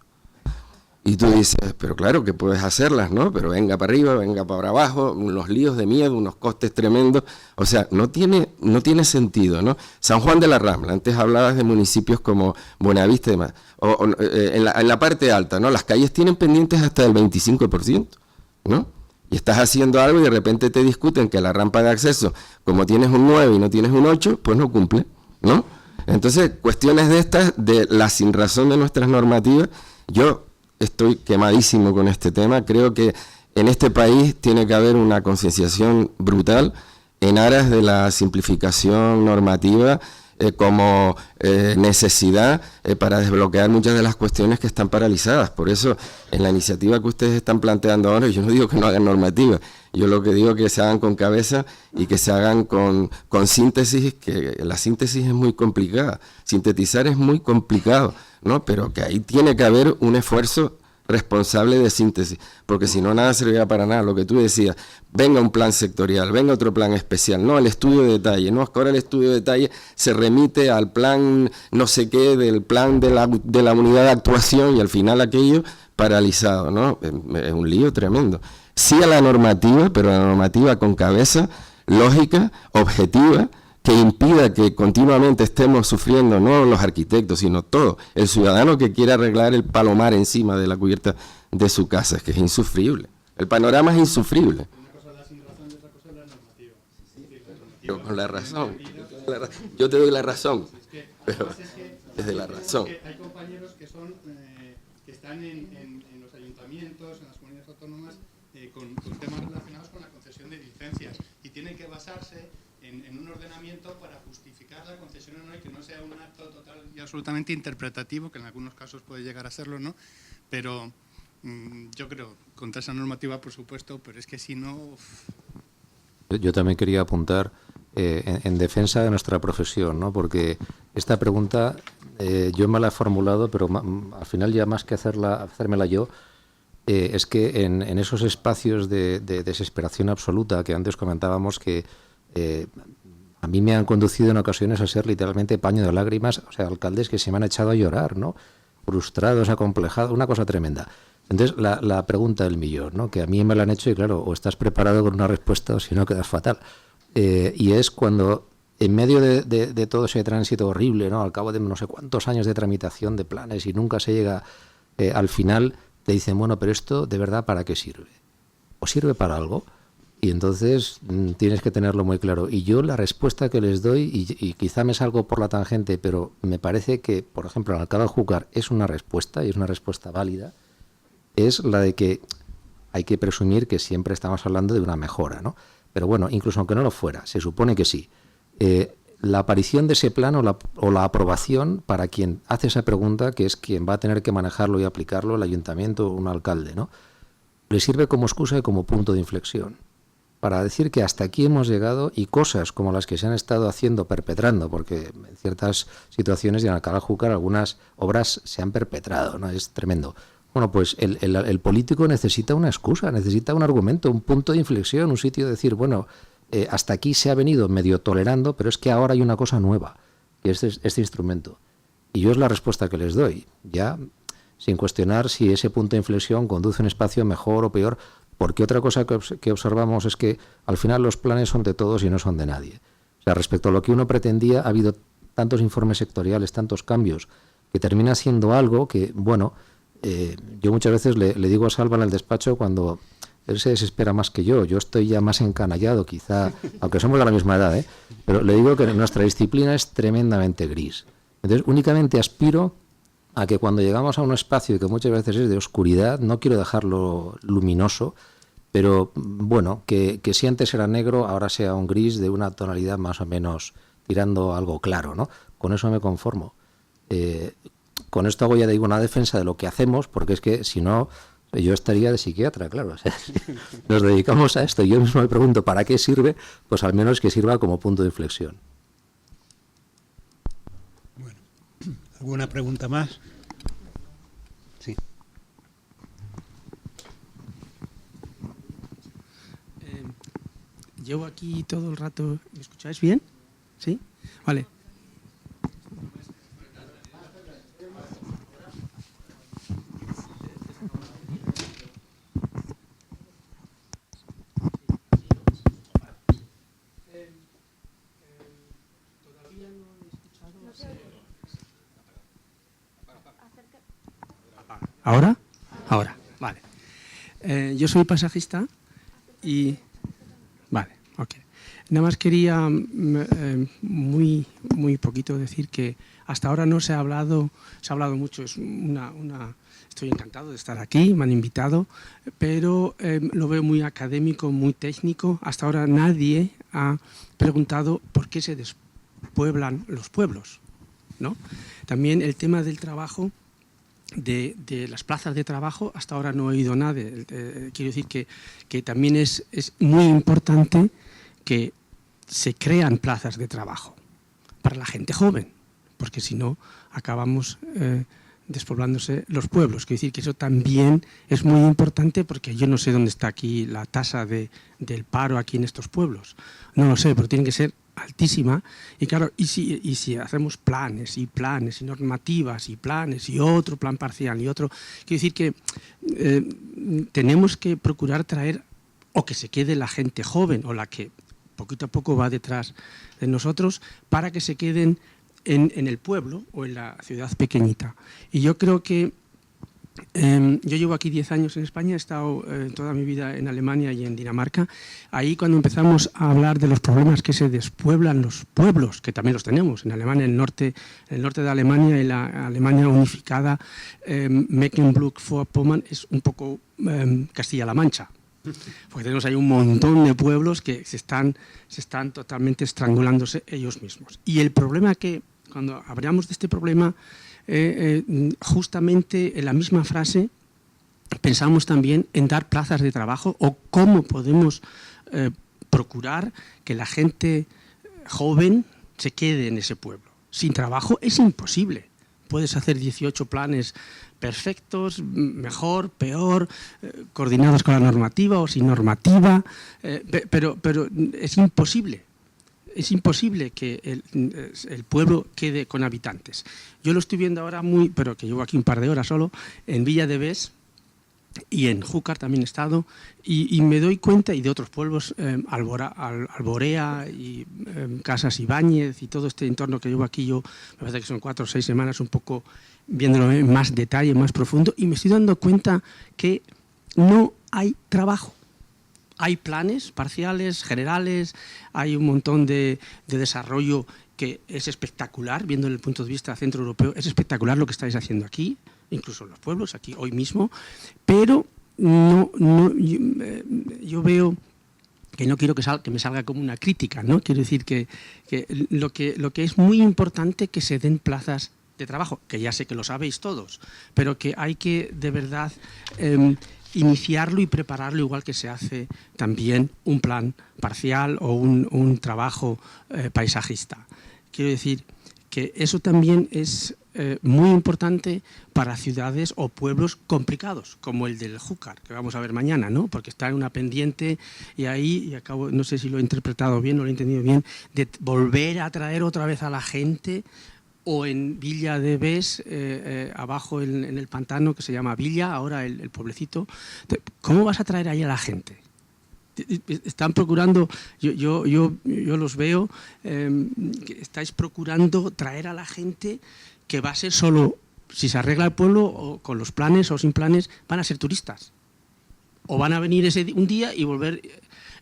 Y tú dices, pero claro que puedes hacerlas, ¿no? Pero venga para arriba, venga para abajo, unos líos de miedo, unos costes tremendos. O sea, no tiene sentido, ¿no? San Juan de la Rambla, antes hablabas de municipios como Buenavista y demás. En la parte alta, ¿no? Las calles tienen pendientes hasta del 25%, ¿no? Y estás haciendo algo y de repente te discuten que la rampa de acceso, como tienes un 9 y no tienes un 8, pues no cumple, ¿no? Entonces, cuestiones de estas, de la sinrazón de nuestras normativas, yo estoy quemadísimo con este tema. Creo que en este país tiene que haber una concienciación brutal en aras de la simplificación normativa como necesidad para desbloquear muchas de las cuestiones que están paralizadas. Por eso, en la iniciativa que ustedes están planteando ahora, yo no digo que no hagan normativa, yo lo que digo es que se hagan con cabeza y que se hagan con síntesis, que la síntesis es muy complicada, sintetizar es muy complicado, ¿no? Pero que ahí tiene que haber un esfuerzo responsable de síntesis, porque si no, nada servirá para nada. Lo que tú decías, venga un plan sectorial, venga otro plan especial, no, el estudio de detalle, no, es que ahora el estudio de detalle se remite al plan no sé qué, del plan de la unidad de actuación, y al final aquello paralizado, ¿no? Es un lío tremendo. Sí a la normativa, pero la normativa con cabeza, lógica, objetiva, que impida que continuamente estemos sufriendo, no los arquitectos, sino todo, el ciudadano que quiere arreglar el palomar encima de la cubierta de su casa, es que es insufrible. El panorama es insufrible. Una cosa es la sin razón y otra cosa es la normativa. Yo con la razón, yo te doy la razón, pero desde la razón. Hay compañeros que están en los ayuntamientos, en las comunidades autónomas, con temas relacionados con la concesión de licencias, y tienen que basarse en un ordenamiento para justificar la concesión o no, y que no sea un acto total y absolutamente interpretativo, que en algunos casos puede llegar a serlo, ¿no? Pero yo creo, contra esa normativa, por supuesto, pero es que si no... Yo también quería apuntar en defensa de nuestra profesión, ¿no? Porque esta pregunta yo me la he formulado, pero al final ya más que hacérmela yo, es que en esos espacios de desesperación absoluta que antes comentábamos, que a mí me han conducido en ocasiones a ser literalmente paño de lágrimas, o sea, alcaldes que se me han echado a llorar, ¿no? Frustrados, acomplejados, una cosa tremenda. Entonces, la pregunta del millón, ¿no? Que a mí me la han hecho y claro, o estás preparado con una respuesta o si no quedas fatal. Y es cuando, en medio de todo ese tránsito horrible, ¿no? Al cabo de no sé cuántos años de tramitación de planes y nunca se llega al final, te dicen, bueno, pero esto, ¿de verdad para qué sirve? ¿O sirve para algo? Y entonces tienes que tenerlo muy claro. Y yo la respuesta que les doy, y quizá me salgo por la tangente, pero me parece que, por ejemplo, el alcalde Júcar es una respuesta, y es una respuesta válida, es la de que hay que presumir que siempre estamos hablando de una mejora, ¿no? Pero bueno, incluso aunque no lo fuera, se supone que sí. La aparición de ese plan o la aprobación para quien hace esa pregunta, que es quien va a tener que manejarlo y aplicarlo, el ayuntamiento o un alcalde, ¿no? Le sirve como excusa y como punto de inflexión para decir que hasta aquí hemos llegado, y cosas como las que se han estado perpetrando, porque en ciertas situaciones y en Alcalá de Júcar algunas obras se han perpetrado, ¿no? Es tremendo. Bueno, pues el político necesita una excusa, necesita un argumento, un punto de inflexión, un sitio de decir, bueno, hasta aquí se ha venido medio tolerando, pero es que ahora hay una cosa nueva, que es este instrumento. Y yo es la respuesta que les doy, ya sin cuestionar si ese punto de inflexión conduce a un espacio mejor o peor, porque otra cosa que observamos es que al final los planes son de todos y no son de nadie. O sea, respecto a lo que uno pretendía, ha habido tantos informes sectoriales, tantos cambios, que termina siendo algo que, bueno, yo muchas veces le digo a Salva en el despacho cuando él se desespera más que yo estoy ya más encanallado quizá, aunque somos de la misma edad, pero le digo que nuestra disciplina es tremendamente gris. Entonces, únicamente aspiro a que cuando llegamos a un espacio que muchas veces es de oscuridad, no quiero dejarlo luminoso, pero bueno, que si antes era negro, ahora sea un gris de una tonalidad más o menos tirando a algo claro, ¿no? Con eso me conformo. Con esto hago, ya digo, una defensa de lo que hacemos, porque es que si no, yo estaría de psiquiatra, claro. O sea, si nos dedicamos a esto y yo mismo me pregunto ¿para qué sirve? Pues al menos que sirva como punto de inflexión. Bueno, ¿alguna pregunta más? Sí. Llevo aquí todo el rato. ¿Me escucháis bien? ¿Sí? Vale. ¿Ahora? Ahora, vale. Yo soy pasajista y... Vale, ok. Nada más quería muy poquito decir que hasta ahora no se ha hablado mucho, estoy encantado de estar aquí, me han invitado, pero lo veo muy académico, muy técnico. Hasta ahora nadie ha preguntado por qué se despueblan los pueblos, ¿no? También el tema del trabajo, de las plazas de trabajo, hasta ahora no he oído nada. Quiero decir que también es muy importante que se crean plazas de trabajo para la gente joven, porque si no acabamos despoblándose los pueblos. Quiero decir que eso también es muy importante, porque yo no sé dónde está aquí la tasa del paro aquí en estos pueblos. No lo sé, pero tiene que ser altísima. Y claro, y si hacemos planes y normativas y planes y otro plan parcial y otro, quiero decir que tenemos que procurar traer, o que se quede la gente joven o la que poquito a poco va detrás de nosotros, para que se queden en el pueblo o en la ciudad pequeñita. Y yo creo que yo llevo aquí 10 años en España, he estado toda mi vida en Alemania y en Dinamarca. Ahí, cuando empezamos a hablar de los problemas que se despueblan los pueblos, que también los tenemos en Alemania, en el norte de Alemania, y la Alemania unificada, Mecklenburg-Vorpommern es un poco Castilla-La Mancha, porque tenemos ahí un montón de pueblos que se están totalmente estrangulándose ellos mismos. Y el problema que, cuando hablamos de este problema, justamente en la misma frase pensamos también en dar plazas de trabajo, o cómo podemos procurar que la gente joven se quede en ese pueblo. Sin trabajo es imposible. Puedes hacer 18 planes perfectos, mejor, peor, coordinados con la normativa o sin normativa, pero es imposible. Es imposible que el pueblo quede con habitantes. Yo lo estoy viendo ahora pero que llevo aquí un par de horas solo, en Villa de Bes y en Júcar también he estado, y me doy cuenta, y de otros pueblos, Alborea y Casas Ibáñez y todo este entorno que llevo aquí, yo me parece que son 4 o 6 semanas, un poco viéndolo en más detalle, más profundo, y me estoy dando cuenta que no hay trabajo. Hay planes parciales, generales, hay un montón de desarrollo que es espectacular, viendo desde el punto de vista centroeuropeo, es espectacular lo que estáis haciendo aquí, incluso en los pueblos, aquí hoy mismo, pero yo veo que no quiero que me salga como una crítica, ¿no? Quiero decir que lo que es muy importante, que se den plazas de trabajo, que ya sé que lo sabéis todos, pero que hay que de verdad iniciarlo y prepararlo, igual que se hace también un plan parcial o un trabajo paisajista. Quiero decir que eso también es muy importante para ciudades o pueblos complicados, como el del Júcar, que vamos a ver mañana, ¿no? Porque está en una pendiente, y ahí, y acabo, no sé si lo he interpretado bien o lo he entendido bien, de volver a traer otra vez a la gente o en Villa de Bes, abajo en el pantano, que se llama Villa, ahora el pueblecito. ¿Cómo vas a traer ahí a la gente? Están procurando, yo los veo, que estáis procurando traer a la gente que va a ser solo, si se arregla el pueblo, o con los planes o sin planes, van a ser turistas. O van a venir un día y volver.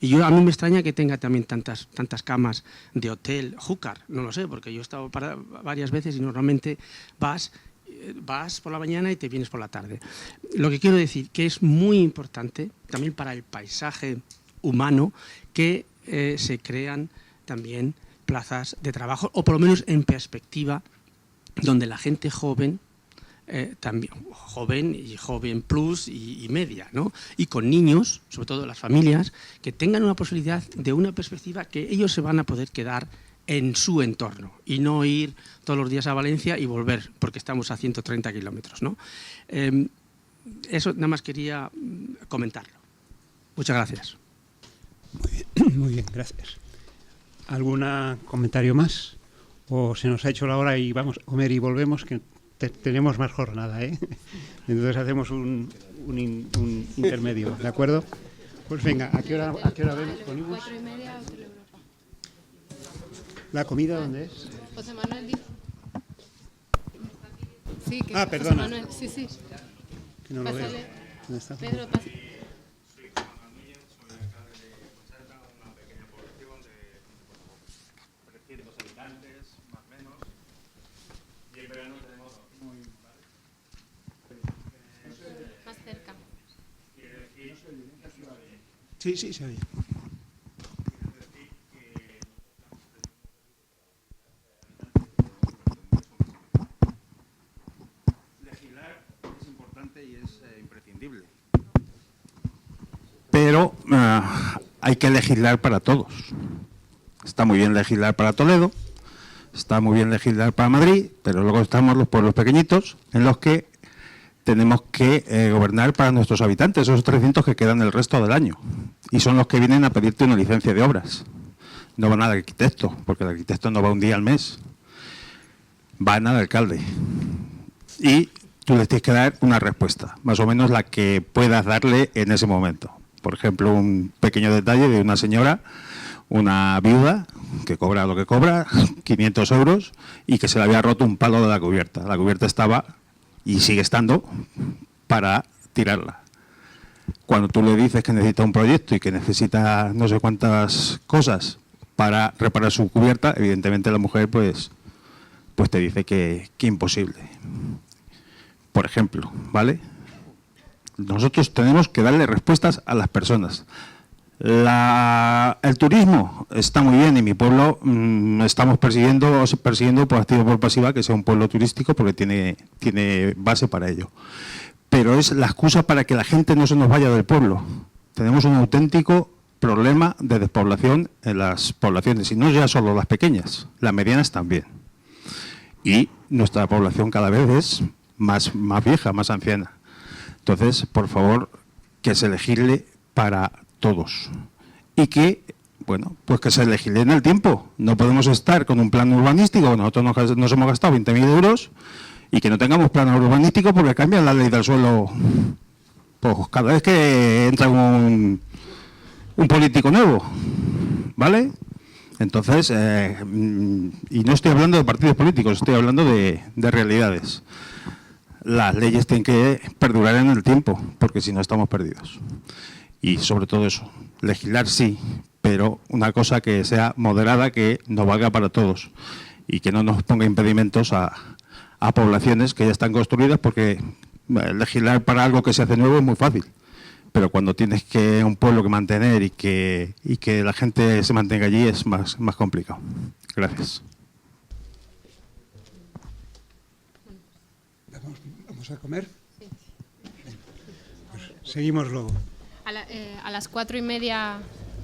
Y a mí me extraña que tenga también tantas camas de hotel, Júcar, no lo sé, porque yo he estado varias veces y normalmente vas por la mañana y te vienes por la tarde. Lo que quiero decir que es muy importante también para el paisaje humano que se crean también plazas de trabajo, o por lo menos en perspectiva, donde la gente joven, también joven y joven plus y media, ¿no? Y con niños, sobre todo las familias, que tengan una posibilidad de una perspectiva que ellos se van a poder quedar en su entorno y no ir todos los días a Valencia y volver, porque estamos a 130 kilómetros, ¿no? Eso nada más quería comentarlo. Muchas gracias. Muy bien, gracias. ¿Algún comentario más? ¿O se nos ha hecho la hora y vamos a comer y volvemos? Que tenemos más jornada, ¿eh? Entonces hacemos un intermedio, ¿de acuerdo? Pues venga, ¿a qué hora vemos? 4:30, Hotel Europa. ¿La comida dónde es? José Manuel dice. Sí, que perdona. José Manuel, sí. Que no lo veo. Pásale. ¿Dónde está? Pedro, pasa. Más cerca. Sí, se oye. Legislar es importante y es imprescindible. Pero hay que legislar para todos. Está muy bien legislar para Toledo, está muy bien legislar para Madrid, pero luego estamos los pueblos pequeñitos en los que tenemos que gobernar para nuestros habitantes, esos 300 que quedan el resto del año. Y son los que vienen a pedirte una licencia de obras. No van al arquitecto, porque el arquitecto no va un día al mes. Van al alcalde. Y tú les tienes que dar una respuesta, más o menos la que puedas darle en ese momento. Por ejemplo, un pequeño detalle de una señora, una viuda, que cobra lo que cobra, 500 euros, y que se le había roto un palo de la cubierta. La cubierta estaba, y sigue estando, para tirarla. Cuando tú le dices que necesita un proyecto y que necesita no sé cuántas cosas para reparar su cubierta, evidentemente la mujer pues te dice que imposible. Por ejemplo, ¿vale? Nosotros tenemos que darle respuestas a las personas. El turismo está muy bien, y mi pueblo estamos persiguiendo por activa o por pasiva que sea un pueblo turístico, porque tiene base para ello. Pero es la excusa para que la gente no se nos vaya del pueblo. Tenemos un auténtico problema de despoblación en las poblaciones, y no ya solo las pequeñas, las medianas también. Y nuestra población cada vez es más vieja, más anciana. Entonces, por favor, que se legisle para todos. Y que, bueno, pues que se legisle en el tiempo. No podemos estar con un plan urbanístico, nosotros nos hemos gastado 20.000 euros, y que no tengamos plan urbanístico porque cambian la ley del suelo pues cada vez que entra un político nuevo, ¿vale? Entonces, y no estoy hablando de partidos políticos, estoy hablando de realidades. Las leyes tienen que perdurar en el tiempo, porque si no estamos perdidos. Y sobre todo eso, legislar sí, pero una cosa que sea moderada, que nos valga para todos y que no nos ponga impedimentos a poblaciones que ya están construidas, porque legislar para algo que se hace nuevo es muy fácil. Pero cuando tienes que un pueblo que mantener y que la gente se mantenga allí es más complicado. Gracias. ¿Vamos a comer? Sí. Pues seguimos luego. A las 4:30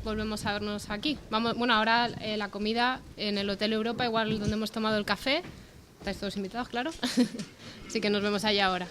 volvemos a vernos aquí. Bueno, ahora la comida en el Hotel Europa, igual donde hemos tomado el café. Estáis todos invitados, claro. Así que nos vemos allá ahora.